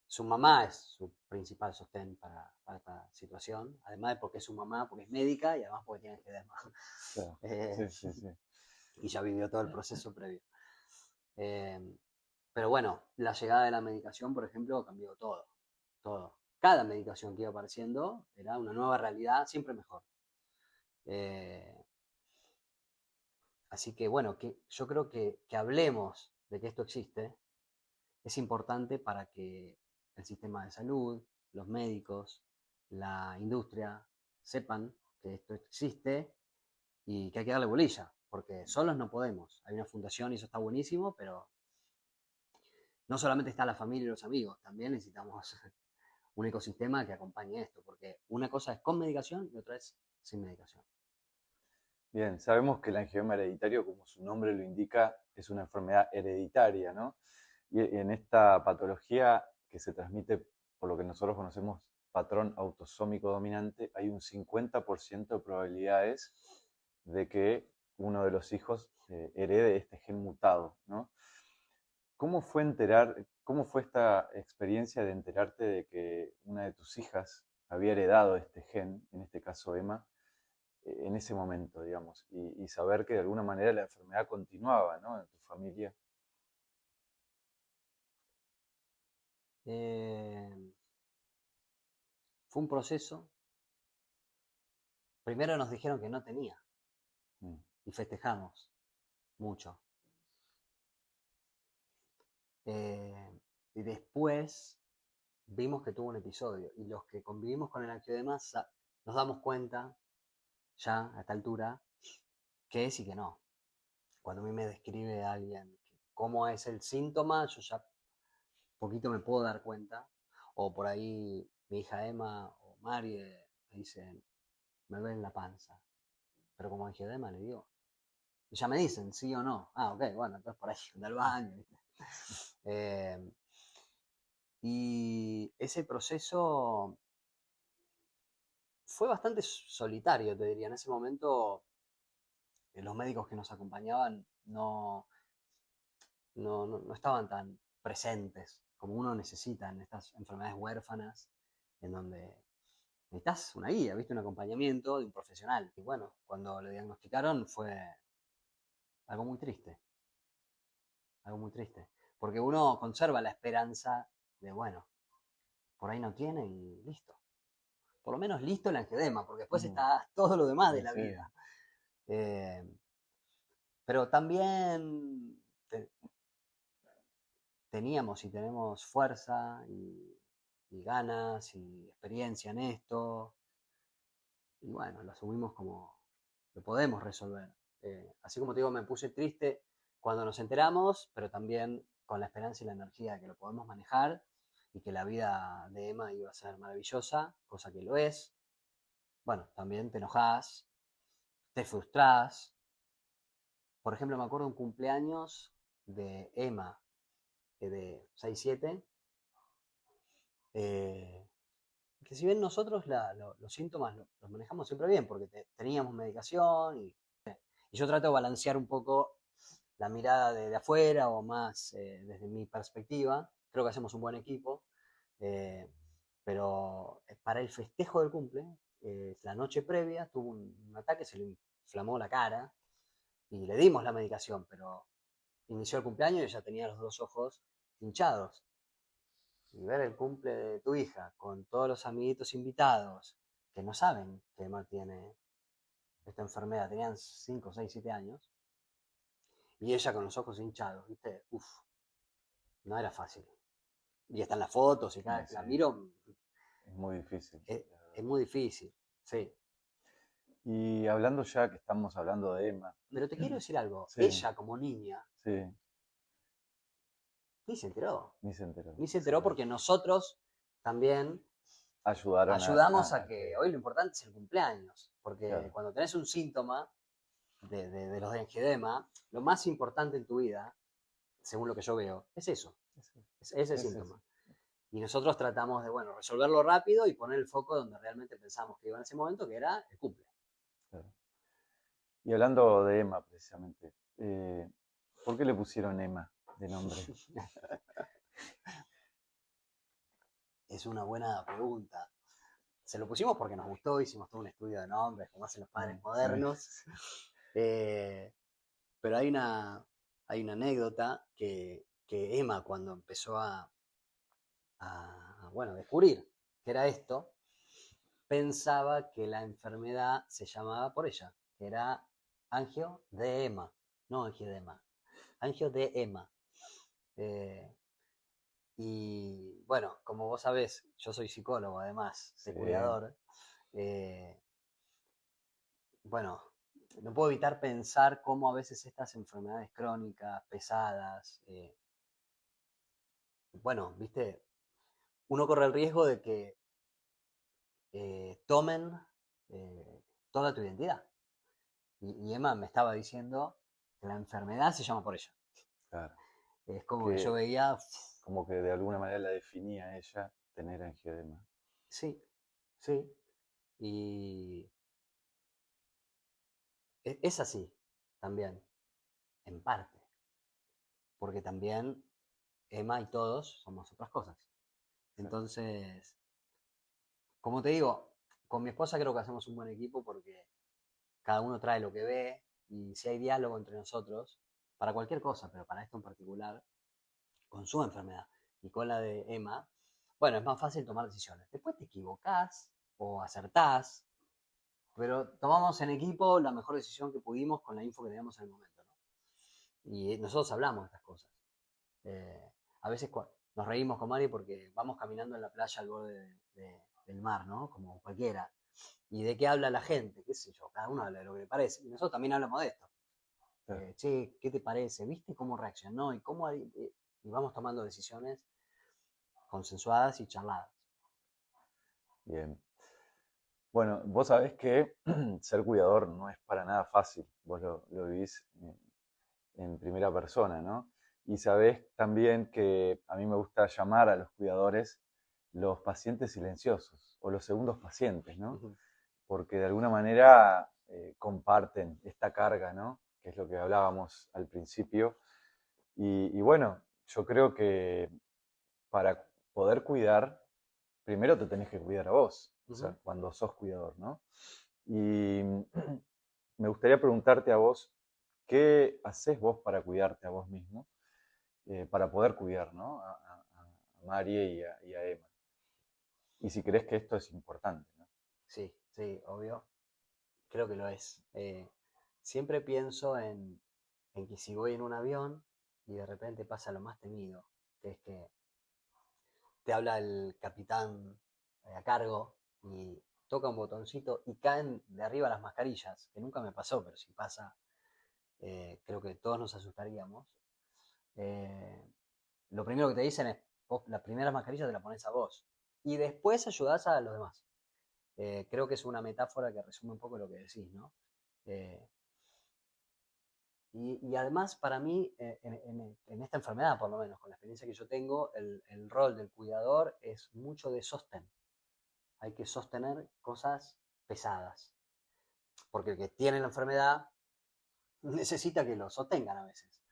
Su mamá es su principal sostén para esta situación, además de porque es su mamá, porque es médica y además porque tiene edema. Claro. Eh, Sí, sí, sí. y ya vivió todo el proceso previo. Eh, pero bueno, la llegada de la medicación, por ejemplo, cambió todo, todo. Cada medicación que iba apareciendo era una nueva realidad, siempre mejor. Eh, Así que bueno, yo creo que hablemos de que esto existe es importante para que el sistema de salud, los médicos, la industria sepan que esto existe y que hay que darle bolilla, porque solos no podemos. Hay una fundación y eso está buenísimo, pero no solamente está la familia y los amigos, también necesitamos un ecosistema que acompañe esto, porque una cosa es con medicación y otra es sin medicación. Bien, sabemos que el angioma hereditario, como su nombre lo indica, es una enfermedad hereditaria, ¿no? Y en esta patología que se transmite por lo que nosotros conocemos patrón autosómico dominante, hay un 50% de probabilidades de que uno de los hijos herede este gen mutado, ¿no? ¿Cómo fue esta experiencia de enterarte de que una de tus hijas había heredado este gen, en este caso Emma, en ese momento, digamos, y saber que de alguna manera la enfermedad continuaba, ¿no? En tu familia? Eh, Fue un proceso. Primero nos dijeron que no tenía Mm. y festejamos mucho. Y después vimos que tuvo un episodio y los que convivimos con el angioedema nos damos cuenta ya a esta altura que es y que no. Cuando a mí me describe alguien cómo es el síntoma, yo ya poquito me puedo dar cuenta. O por ahí mi hija Emma o Mari me dicen, me duele la panza. Pero como angioedema le digo. Y ya me dicen sí o no. Ah, ok, bueno, entonces por ahí anda al baño. ¿Viste? Y ese proceso fue bastante solitario, te diría. En ese momento los médicos que nos acompañaban no estaban tan presentes como uno necesita en estas enfermedades huérfanas, en donde necesitas una guía, ¿viste? Un acompañamiento de un profesional. Y bueno, cuando lo diagnosticaron fue algo muy triste, algo muy triste. Porque uno conserva la esperanza de, bueno, por ahí no tiene y listo. Por lo menos listo el angioedema, porque después está todo lo demás de la Sí. vida. Eh, pero también teníamos y tenemos fuerza y ganas y experiencia en esto. Y bueno, lo asumimos como lo podemos resolver. Así como te digo, me puse triste cuando nos enteramos, pero también con la esperanza y la energía de que lo podemos manejar y que la vida de Emma iba a ser maravillosa, cosa que lo es. Bueno, también te enojás, te frustrás. Por ejemplo, me acuerdo un cumpleaños de Emma, de 6-7, que si bien nosotros los síntomas los manejamos siempre bien, porque teníamos medicación y yo trato de balancear un poco la mirada de afuera o más desde mi perspectiva. Creo que hacemos un buen equipo, eh, pero para el festejo del cumple, la noche previa tuvo un ataque, se le inflamó la cara y le dimos la medicación, pero inició el cumpleaños y ya tenía los dos ojos hinchados. Y ver el cumple de tu hija con todos los amiguitos invitados que no saben que Emma tiene esta enfermedad, tenían 5, 6, 7 años, y ella con los ojos hinchados, ¿viste? Uf, no era fácil. Y están las fotos y cada vez que la Sí. miro Es muy difícil. es muy difícil, sí. Y hablando ya que estamos hablando de Emma, Pero te quiero decir algo, Sí. ella como niña sí, ni se enteró. ni se enteró. Ni se enteró porque nosotros también Ayudaron ayudamos a que hoy lo importante es el cumpleaños. Porque Claro. cuando tenés un síntoma de los de angioedema, lo más importante en tu vida, según lo que yo veo, es eso, es ese Es síntoma. Y nosotros tratamos de, bueno, resolverlo rápido y poner el foco donde realmente pensamos que iba en ese momento, que era el cumple. Claro. Y hablando de Emma, precisamente, ¿por qué le pusieron Emma de nombre? Es una buena pregunta. Se lo pusimos porque nos gustó, hicimos todo un estudio de nombres, como hacen los padres modernos. Pero hay una anécdota que Emma, cuando empezó a descubrir que era esto, pensaba que la enfermedad se llamaba por ella, que era angioedema, no angioedema, angioedema. Y bueno, como vos sabés, yo soy psicólogo además de cuidador. Bueno, no puedo evitar pensar cómo a veces estas enfermedades crónicas, pesadas, bueno, viste, uno corre el riesgo de que tomen toda tu identidad. Y Emma me estaba diciendo que la enfermedad se llama por ella. Claro. Es como que yo veía... Como que de alguna manera la definía ella tener angioedema. Sí, sí. Y es así también, en parte. Porque también Emma y todos somos otras cosas. Entonces, como te digo, con mi esposa creo que hacemos un buen equipo porque cada uno trae lo que ve y si hay diálogo entre nosotros, para cualquier cosa, pero para esto en particular, con su enfermedad y con la de Emma, bueno, es más fácil tomar decisiones. Después te equivocás o acertás, pero tomamos en equipo la mejor decisión que pudimos con la info que teníamos en el momento, ¿no? Y nosotros hablamos de estas cosas. A veces nos reímos con Mari porque vamos caminando en la playa al borde del mar, ¿no? Como cualquiera. ¿Y de qué habla la gente? ¿Qué sé yo? Cada uno habla de lo que le parece. Y nosotros también hablamos de esto. Che, ¿qué te parece? ¿Viste cómo reaccionó? Y vamos tomando decisiones consensuadas y charladas. Bien. Bueno, vos sabés que ser cuidador no es para nada fácil. Vos lo vivís en primera persona, ¿no? Y sabés también que a mí me gusta llamar a los cuidadores los pacientes silenciosos o los segundos pacientes, ¿no? Porque de alguna manera comparten esta carga, ¿no? Que es lo que hablábamos al principio. Y bueno, yo creo que para poder cuidar, primero te tenés que cuidar a vos, o sea, cuando sos cuidador, ¿no? Y me gustaría preguntarte a vos, ¿qué haces vos para cuidarte a vos mismo? Para poder cuidar, ¿no? A Marie y a Emma. Y si crees que esto es importante, ¿no? Sí, sí, obvio. Creo que lo es. Siempre pienso en que si voy en un avión y de repente pasa lo más temido, que es que te habla el capitán a cargo y toca un botoncito y caen de arriba las mascarillas, que nunca me pasó, pero si pasa, creo que todos nos asustaríamos. Lo primero que te dicen es, vos, la primera mascarilla te la pones a vos y después ayudás a los demás. Creo que es una metáfora que resume un poco lo que decís, ¿no? Y además, para mí, en esta enfermedad, por lo menos, con la experiencia que yo tengo, el rol del cuidador es mucho de sostén. Hay que sostener cosas pesadas. Porque el que tiene la enfermedad necesita que lo sostengan a veces.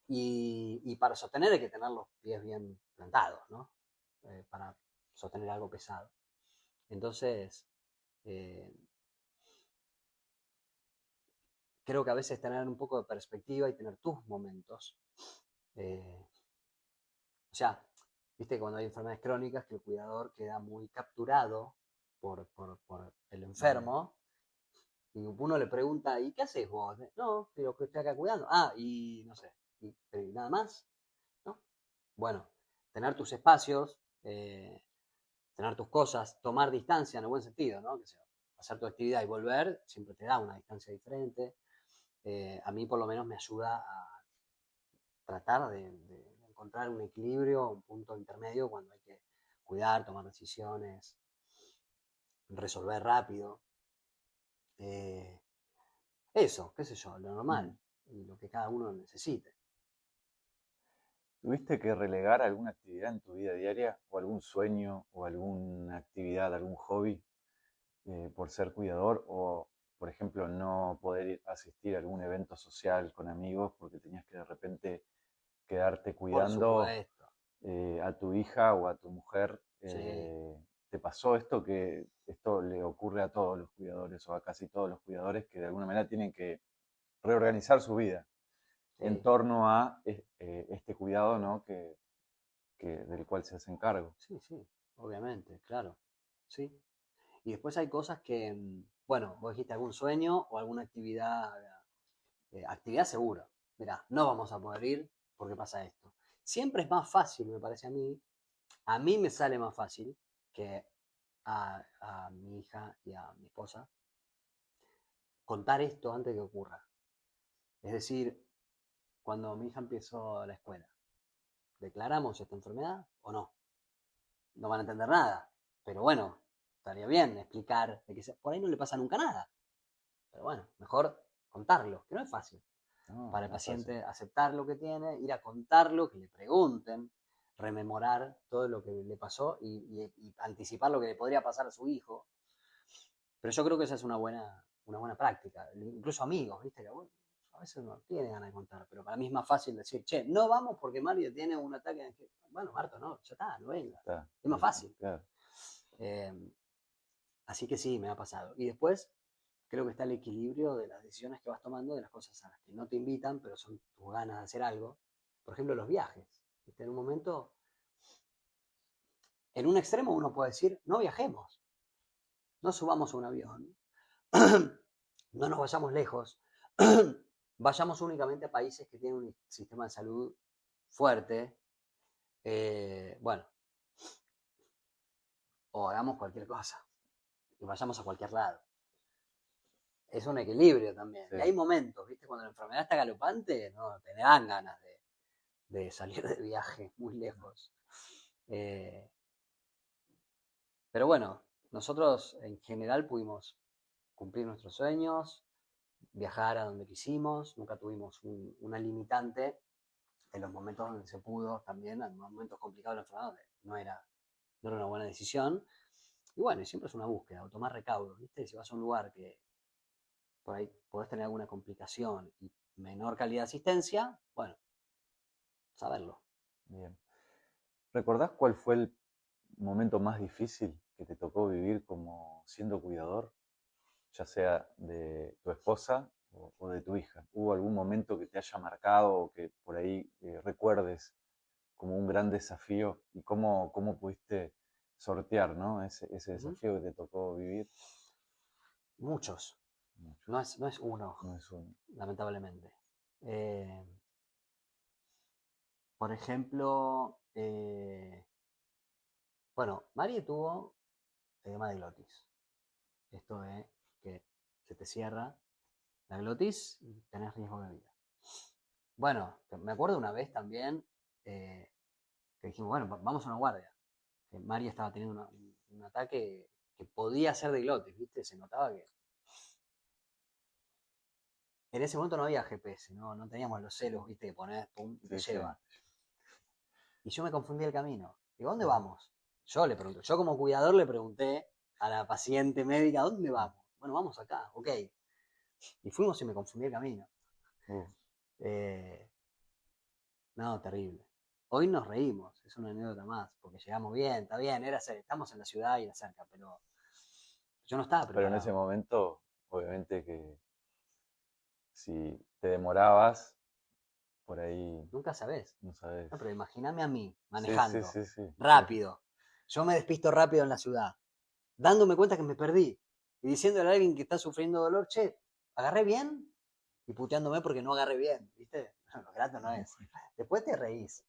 Y para sostener hay que tener los pies bien plantados, ¿no? Para sostener algo pesado. Entonces, creo que a veces tener un poco de perspectiva y tener tus momentos. O sea, viste cuando hay enfermedades crónicas que el cuidador queda muy capturado por el enfermo y uno le pregunta, ¿y qué haces vos? No, pero que estoy acá cuidando. Ah, y no sé, y nada más, ¿no? Bueno, tener tus espacios, tener tus cosas, tomar distancia en el buen sentido, ¿no? Que sea, hacer tu actividad y volver, siempre te da una distancia diferente. A mí por lo menos me ayuda a tratar de encontrar un equilibrio, un punto intermedio cuando hay que cuidar, tomar decisiones, resolver rápido. Eso, qué sé yo, lo normal y lo que cada uno necesite. ¿Tuviste que relegar alguna actividad en tu vida diaria o algún sueño o alguna actividad, algún hobby por ser cuidador o, por ejemplo, no poder asistir a algún evento social con amigos porque tenías que de repente quedarte Por cuidando supuesto, a tu hija o a tu mujer? sí. ¿Te pasó esto que esto le ocurre a todos los cuidadores o a casi todos los cuidadores que de alguna manera tienen que reorganizar su vida en Sí, torno a este cuidado, ¿no? Del cual se hacen cargo? sí, sí, obviamente, claro. Sí. Y después hay cosas que, bueno, vos dijiste algún sueño o alguna actividad, actividad seguro. Mirá, no vamos a poder ir porque pasa esto. Siempre es más fácil, me parece a mí me sale más fácil que a mi hija y a mi esposa contar esto antes de que ocurra. Es decir, cuando mi hija empezó la escuela, ¿declaramos esta enfermedad o no? No van a entender nada, pero bueno, estaría bien explicar de que por ahí no le pasa nunca nada. Pero bueno, mejor contarlo, que no es fácil. No, Para el no es fácil. paciente aceptar lo que tiene, ir a contarlo, que le pregunten, rememorar todo lo que le pasó y anticipar lo que le podría pasar a su hijo. Pero yo creo que esa es una buena práctica. Incluso amigos, ¿viste? Que, bueno, a veces no tiene ganas de contar, pero para mí es más fácil decir, che, no vamos porque Mario tiene un ataque. Bueno, Marto, no, ya está, no venga. Está, Es más fácil. claro. Eh, Así que sí, me ha pasado. Y después creo que está el equilibrio de las decisiones que vas tomando, de las cosas a las que no te invitan, pero son tus ganas de hacer algo. Por ejemplo, los viajes. ¿Viste? En un momento, en un extremo uno puede decir, no viajemos, no subamos a un avión, no nos vayamos lejos, vayamos únicamente a países que tienen un sistema de salud fuerte, bueno, o hagamos cualquier cosa y vayamos a cualquier lado. Es un equilibrio también. Sí. Y hay momentos, ¿viste? Cuando la enfermedad está galopante, no te dan ganas de salir de viaje muy lejos. Pero bueno, nosotros en general pudimos cumplir nuestros sueños, viajar a donde quisimos, nunca tuvimos una limitante en los momentos donde se pudo, también en momentos complicados de la enfermedad donde no era una buena decisión. Y bueno, y siempre es una búsqueda, o tomar recaudos, ¿viste? Si vas a un lugar que por ahí podés tener alguna complicación y menor calidad de asistencia, bueno, saberlo. Bien. ¿Recordás cuál fue el momento más difícil que te tocó vivir como siendo cuidador, ya sea de tu esposa o de tu hija? ¿Hubo algún momento que te haya marcado o que por ahí recuerdes como un gran desafío y cómo pudiste sortear, ¿no? ese Uh-huh. desafío que te tocó vivir? Muchos, Mucho. no es uno, No es uno. lamentablemente. Por ejemplo, bueno, Mari tuvo edema de glotis. Esto es que se te cierra la glotis y tenés riesgo de vida. Bueno, me acuerdo una vez también que dijimos, bueno, vamos a una guardia. Que Mari estaba teniendo un ataque que podía ser de glotis, ¿viste? Se notaba que... En ese momento no había GPS, no teníamos los celos, ¿viste? Que ponés, pum, y te Sí, lleva. sí. Y yo me confundí el camino. Digo, ¿dónde vamos? Yo le pregunté, yo como cuidador le pregunté a la paciente médica, ¿dónde vamos? Bueno, vamos acá, ok. Y fuimos y me confundí el camino. No, terrible. Hoy nos reímos, es una anécdota más, porque llegamos bien, está bien, estamos en la ciudad y era cerca, pero yo no estaba Pero en ese preparado. momento, obviamente que si te demorabas, por ahí Nunca sabés. no sabes. No, pero imagíname a mí, Sí, sí, manejando, sí, sí. rápido. Yo me despisto rápido en la ciudad, dándome cuenta que me perdí. Y diciéndole a alguien que está sufriendo dolor, che, ¿agarré bien? Y puteándome porque no agarré bien, ¿viste? Lo grato no es. Después te reís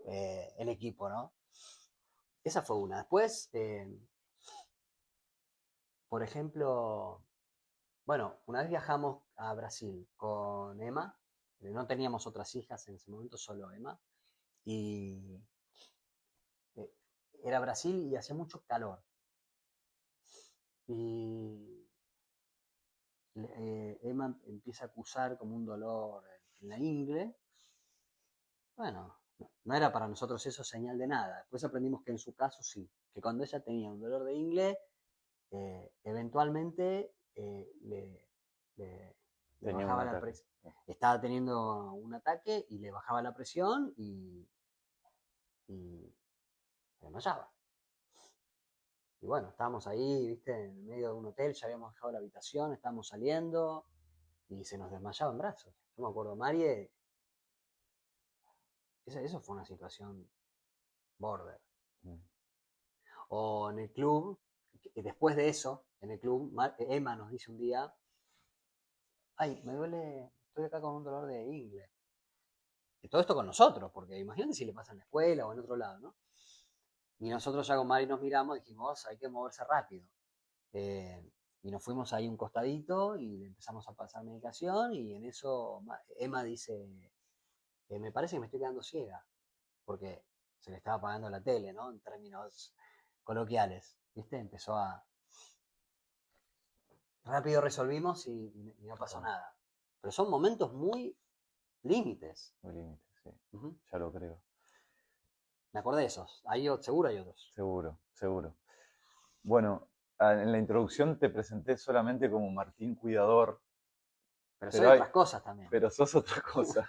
en equipo, ¿no? Esa fue una. Después, por ejemplo, bueno, una vez viajamos a Brasil con Emma, no teníamos otras hijas en ese momento, solo Emma, y era Brasil y hacía mucho calor. Y Emma empieza a acusar como un dolor en la ingle. Bueno, no era para nosotros eso señal de nada. Después aprendimos que en su caso sí, que cuando ella tenía un dolor de ingle, eventualmente le Tenía un bajaba la ataque. presión. Estaba teniendo un ataque y le bajaba la presión y se desmayaba. Y bueno, estábamos ahí, viste, en medio de un hotel, ya habíamos dejado la habitación, estábamos saliendo y se nos desmayaba en brazos. Yo me acuerdo, Marie, eso fue una situación border. Mm. O en el club, después de eso, en el club, Emma nos dice un día, ay, me duele, estoy acá con un dolor de ingle. Y todo esto con nosotros, porque imagínate si le pasa en la escuela o en otro lado, ¿no? Y nosotros ya con Mari nos miramos y dijimos, hay que moverse rápido. Y nos fuimos ahí un costadito y le empezamos a pasar medicación y en eso Emma dice, me parece que me estoy quedando ciega, porque se le estaba apagando la tele, ¿no? En términos coloquiales, ¿viste? Empezó a... Rápido resolvimos y no pasó nada. Pero son momentos muy límites. Muy límite, sí. Uh-huh. Ya lo creo. Me acordé de esos. Seguro hay otros. Seguro, seguro. Bueno, en la introducción te presenté solamente como Martín Cuidador, Pero pero soy otras cosas también. pero sos otra cosa.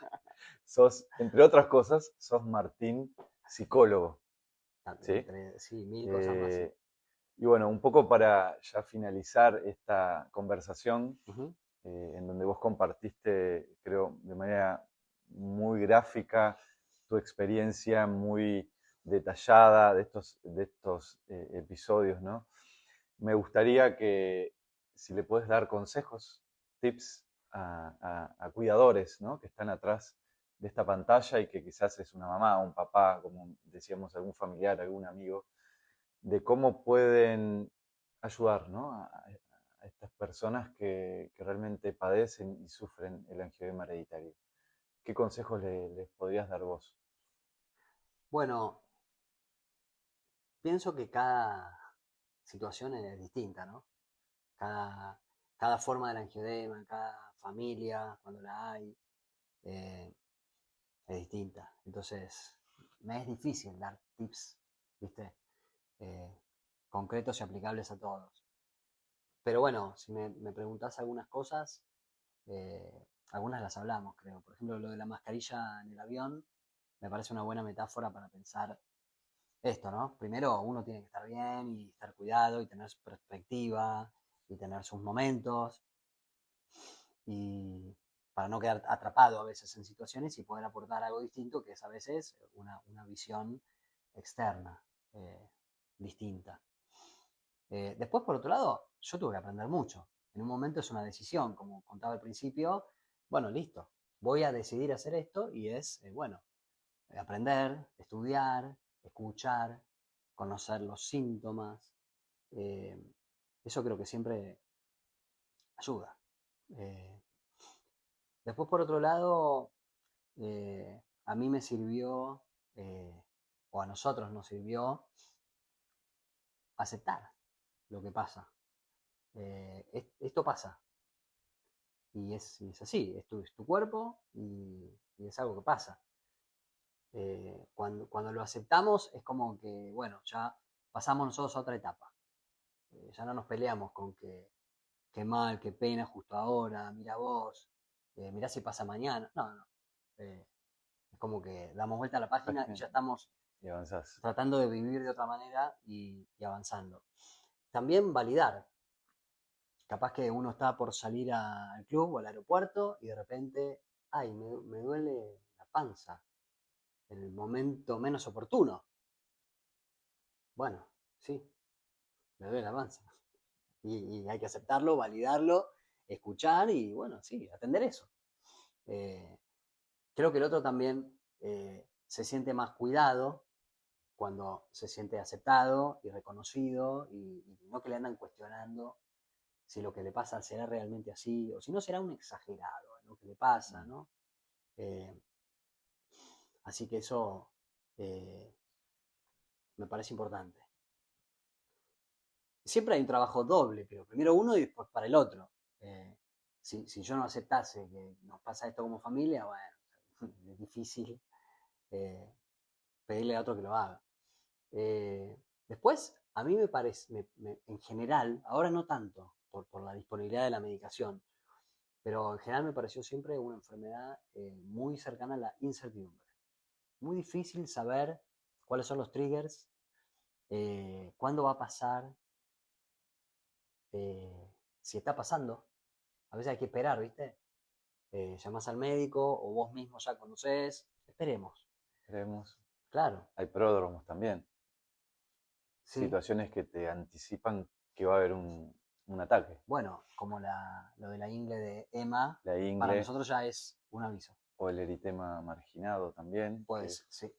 Sos, entre otras cosas, sos Martín psicólogo. ¿Sí? Sí, mil cosas más. Sí. Y bueno, un poco para ya finalizar esta conversación, Uh-huh. en donde vos compartiste, creo, de manera muy gráfica tu experiencia muy detallada de estos episodios, ¿no? Me gustaría que si le puedes dar consejos, tips a cuidadores, ¿no? Que están atrás de esta pantalla y que quizás es una mamá, un papá, como decíamos, algún familiar, algún amigo, de cómo pueden ayudar, ¿no? a estas personas que realmente padecen y sufren el angioedema hereditario. ¿Qué consejos les podrías dar vos? Bueno, pienso que cada situación es distinta, ¿no? Cada forma del angioedema, cada familia, cuando la hay, es distinta. Entonces, me es difícil dar tips, ¿viste? Concretos y aplicables a todos. Pero bueno, si me preguntás algunas cosas, algunas las hablamos, creo. Por ejemplo, lo de la mascarilla en el avión, me parece una buena metáfora para pensar esto, ¿no? Primero uno tiene que estar bien y estar cuidado y tener su perspectiva y tener sus momentos y para no quedar atrapado a veces en situaciones y poder aportar algo distinto, que es a veces una visión externa, distinta. Después, por otro lado, yo tuve que aprender mucho. En un momento es una decisión, como contaba al principio, bueno, listo, voy a decidir hacer esto y es, bueno, aprender, estudiar, escuchar, conocer los síntomas. Eso creo que siempre ayuda. Después, por otro lado, a mí me sirvió, o a nosotros nos sirvió, aceptar lo que pasa. Esto pasa. Y es así, es tu cuerpo y es algo que pasa. Cuando lo aceptamos es como que, bueno, ya pasamos nosotros a otra etapa. Ya no nos peleamos con que qué mal, qué pena justo ahora, mira vos, mirá si pasa mañana. No. Es como que damos vuelta a la página y ya estamos Y avanzás. tratando de vivir de otra manera y avanzando. También validar. Capaz que uno está por salir al club o al aeropuerto y de repente, ay, me duele la panza en el momento menos oportuno. Bueno, sí, me duele la panza. Y hay que aceptarlo, validarlo, escuchar y, bueno, sí, atender eso. Creo que el otro también se siente más cuidado cuando se siente aceptado y reconocido y no que le andan cuestionando si lo que le pasa será realmente así, o si no será un exagerado lo que le pasa, ¿no? Así que eso me parece importante. Siempre hay un trabajo doble, pero primero uno y después para el otro. Si yo no aceptase que nos pasa esto como familia, bueno, es difícil pedirle a otro que lo haga. Después, a mí me parece, en general, ahora no tanto por la disponibilidad de la medicación, pero en general me pareció siempre una enfermedad muy cercana a la incertidumbre. Muy difícil saber cuáles son los triggers, cuándo va a pasar, si está pasando. A veces hay que esperar, ¿viste? Llamás al médico o vos mismo ya conocés. Esperemos. Creemos. Claro, Hay pródromos también. sí. Situaciones que te anticipan que va a haber un ataque. Bueno, como lo de la ingle de Emma, La para ingle nosotros ya es un aviso. o el eritema marginado también. Pues sí,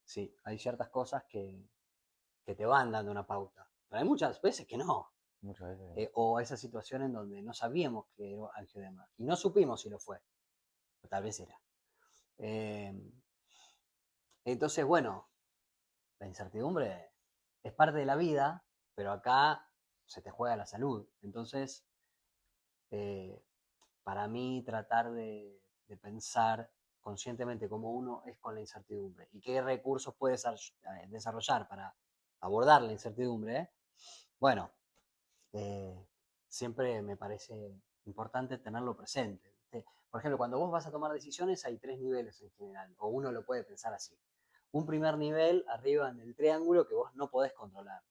sí, hay ciertas cosas que te van dando una pauta. Pero hay muchas veces que no. Muchas veces. O esa situación en donde no sabíamos que era angioedema. Y no supimos si lo fue. O tal vez era. Entonces, bueno, la incertidumbre es parte de la vida, pero acá se te juega la salud. Entonces, para mí tratar de pensar conscientemente cómo uno es con la incertidumbre y qué recursos puede desarrollar para abordar la incertidumbre, bueno, siempre me parece importante tenerlo presente. ¿Viste? Por ejemplo, cuando vos vas a tomar decisiones hay 3 niveles en general, o uno lo puede pensar así. Un primer nivel arriba en el triángulo que vos no podés controlar.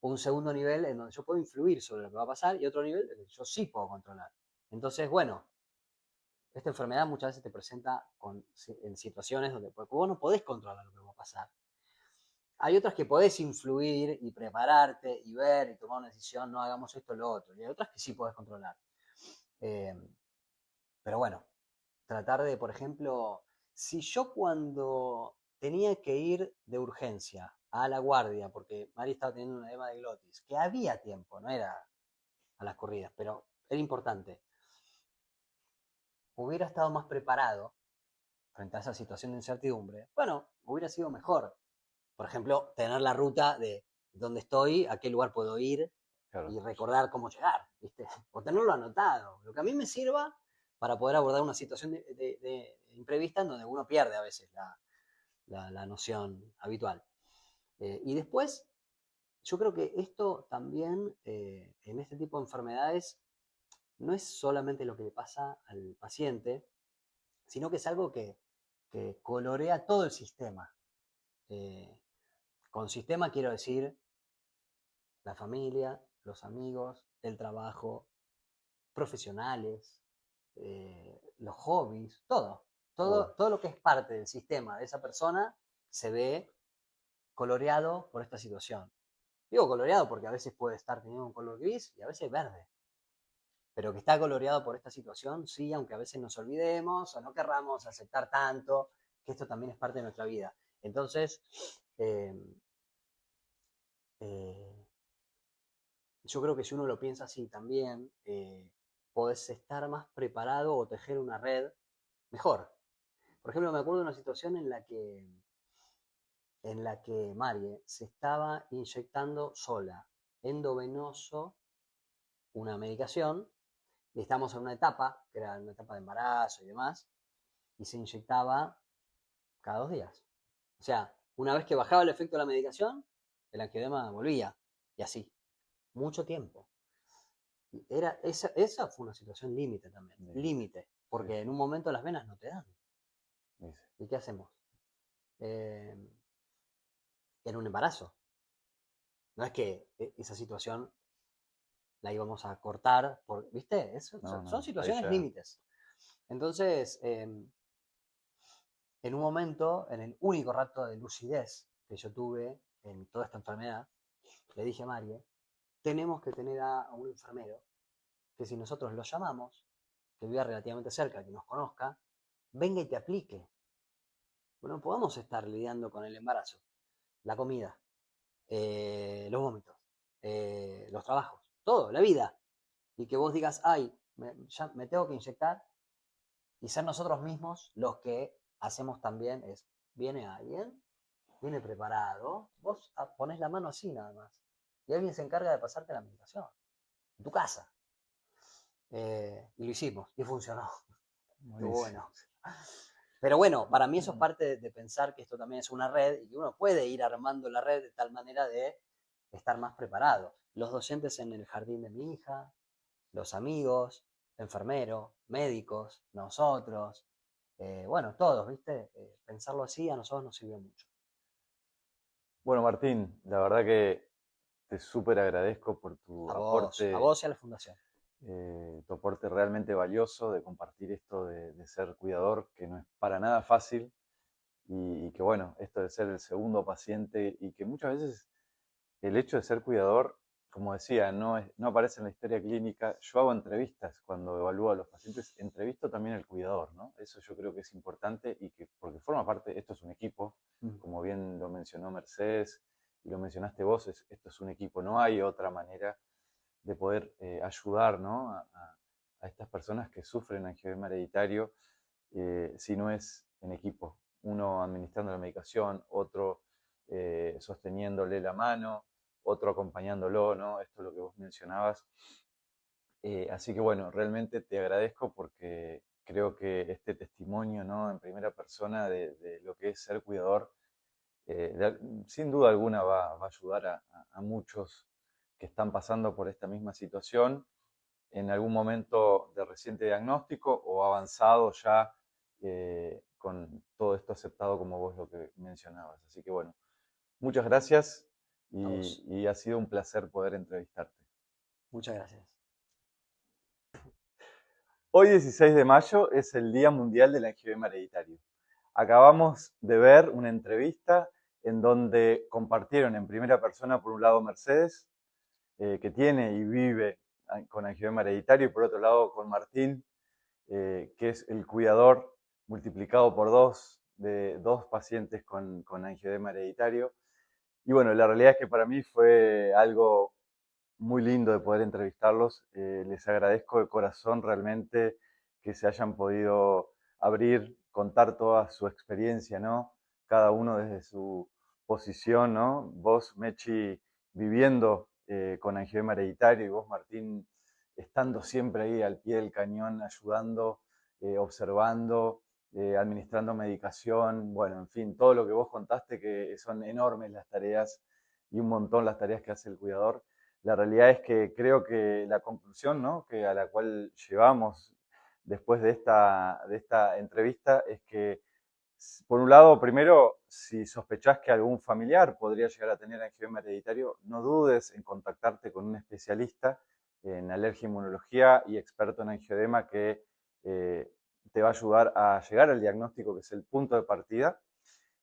Un segundo nivel en donde yo puedo influir sobre lo que va a pasar y otro nivel en el que yo sí puedo controlar. Entonces, bueno, esta enfermedad muchas veces te presenta en situaciones donde vos no podés controlar lo que va a pasar. Hay otras que podés influir y prepararte y ver y tomar una decisión, no hagamos esto o lo otro. Y hay otras que sí podés controlar. Pero bueno, tratar de, por ejemplo, si yo cuando tenía que ir de urgencia a la guardia, porque Mari estaba teniendo un edema de glotis, que había tiempo, no era a las corridas, pero era importante, hubiera estado más preparado frente a esa situación de incertidumbre, bueno, hubiera sido mejor. Por ejemplo, tener la ruta de dónde estoy, a qué lugar puedo ir Claro. y recordar cómo llegar, ¿viste? O tenerlo anotado, lo que a mí me sirva para poder abordar una situación de imprevista en donde uno pierde a veces la noción habitual. Y después, yo creo que esto también, en este tipo de enfermedades, no es solamente lo que le pasa al paciente, sino que es algo que colorea todo el sistema. Con sistema quiero decir la familia, los amigos, el trabajo, profesionales, los hobbies, todo lo que es parte del sistema de esa persona se ve coloreado por esta situación. Digo coloreado porque a veces puede estar teniendo un color gris y a veces verde, pero que está coloreado por esta situación, sí, aunque a veces nos olvidemos o no querramos aceptar tanto, que esto también es parte de nuestra vida. Entonces, yo creo que si uno lo piensa así también, podés estar más preparado o tejer una red mejor. Por ejemplo, me acuerdo de una situación en la que Marie se estaba inyectando sola, endovenoso, una medicación, y estamos en una etapa, que era una etapa de embarazo y demás, y se inyectaba cada 2 días. O sea, una vez que bajaba el efecto de la medicación, el angioedema volvía, y así, mucho tiempo. Esa fue una situación límite también, límite, porque en un momento las venas no te dan. ¿Y qué hacemos? Era un embarazo. No es que esa situación la íbamos a cortar, ¿viste? Son situaciones límites. Entonces, en un momento, en el único rato de lucidez que yo tuve en toda esta enfermedad, le dije a Marie, tenemos que tener a un enfermero que si nosotros lo llamamos, que viva relativamente cerca, que nos conozca, venga y te aplique. Bueno, no podamos estar lidiando con el embarazo, la comida, los vómitos, los trabajos. todo, la vida. Y que vos digas, ay, ya me tengo que inyectar, y ser nosotros mismos los que hacemos también es, viene alguien, viene preparado, vos ponés la mano así nada más, y alguien se encarga de pasarte la medicación, en tu casa. Y lo hicimos, y funcionó. Estuvo bueno. Pero bueno, para mí eso es parte de pensar que esto también es una red y que uno puede ir armando la red de tal manera de estar más preparado. Los docentes en el jardín de mi hija, los amigos, enfermeros, médicos, nosotros, bueno, todos, ¿viste? Pensarlo así a nosotros nos sirvió mucho. Bueno, Martín, la verdad que te súper agradezco por tu aporte. A vos y a la fundación. Tu aporte realmente valioso de compartir esto de ser cuidador, que no es para nada fácil, y que bueno, esto de ser el segundo paciente, y que muchas veces el hecho de ser cuidador, como decía, no aparece en la historia clínica. Yo hago entrevistas cuando evalúo a los pacientes, entrevisto también al cuidador, ¿no? Eso yo creo que es importante, y que porque forma parte, esto es un equipo, como bien lo mencionó Mercedes y lo mencionaste vos, esto es un equipo, no hay otra manera de poder ayudar, ¿no? a estas personas que sufren angiodema hereditario, si no es en equipo. Uno administrando la medicación, otro sosteniéndole la mano, otro acompañándolo, ¿no? Esto es lo que vos mencionabas. Así que bueno, realmente te agradezco porque creo que este testimonio, ¿no? En primera persona de lo que es ser cuidador, sin duda alguna va a ayudar a muchos que están pasando por esta misma situación en algún momento de reciente diagnóstico o avanzado ya, con todo esto aceptado como vos lo que mencionabas. Así que bueno, muchas gracias y ha sido un placer poder entrevistarte. Muchas gracias. Hoy 16 de mayo es el Día Mundial del Angiodema Hereditario. Acabamos de ver una entrevista en donde compartieron en primera persona, por un lado, Mercedes, que tiene y vive con angiodema hereditario, y por otro lado con Martín, que es el cuidador multiplicado por 2 de 2 pacientes con angiodema hereditario. Y bueno, la realidad es que para mí fue algo muy lindo de poder entrevistarlos. Les agradezco de corazón realmente que se hayan podido abrir, contar toda su experiencia, ¿no? Cada uno desde su posición, ¿no? Vos, Mechi, viviendo con angiodema hereditario, y vos, Martín, estando siempre ahí al pie del cañón, ayudando, observando, administrando medicación, bueno, en fin, todo lo que vos contaste, que son enormes las tareas y un montón las tareas que hace el cuidador. La realidad es que creo que la conclusión, ¿no? que a la cual llegamos después de esta entrevista es que, por un lado, primero, si sospechás que algún familiar podría llegar a tener angiodema hereditario, no dudes en contactarte con un especialista en alergia e inmunología y experto en angiodema que te va a ayudar a llegar al diagnóstico, que es el punto de partida.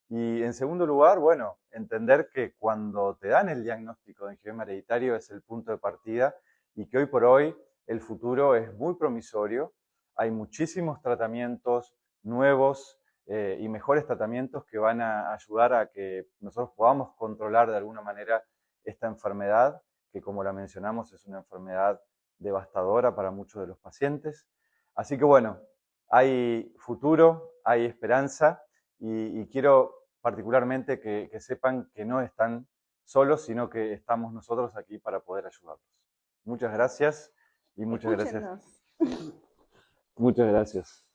Y en segundo lugar, bueno, entender que cuando te dan el diagnóstico de angiodema hereditario es el punto de partida, y que hoy por hoy el futuro es muy promisorio. Hay muchísimos tratamientos nuevos y mejores tratamientos que van a ayudar a que nosotros podamos controlar de alguna manera esta enfermedad, que como la mencionamos es una enfermedad devastadora para muchos de los pacientes. Así que bueno, hay futuro, hay esperanza, y quiero particularmente que sepan que no están solos, sino que estamos nosotros aquí para poder ayudarlos. Muchas gracias y muchas gracias. Escúchenos. Muchas gracias.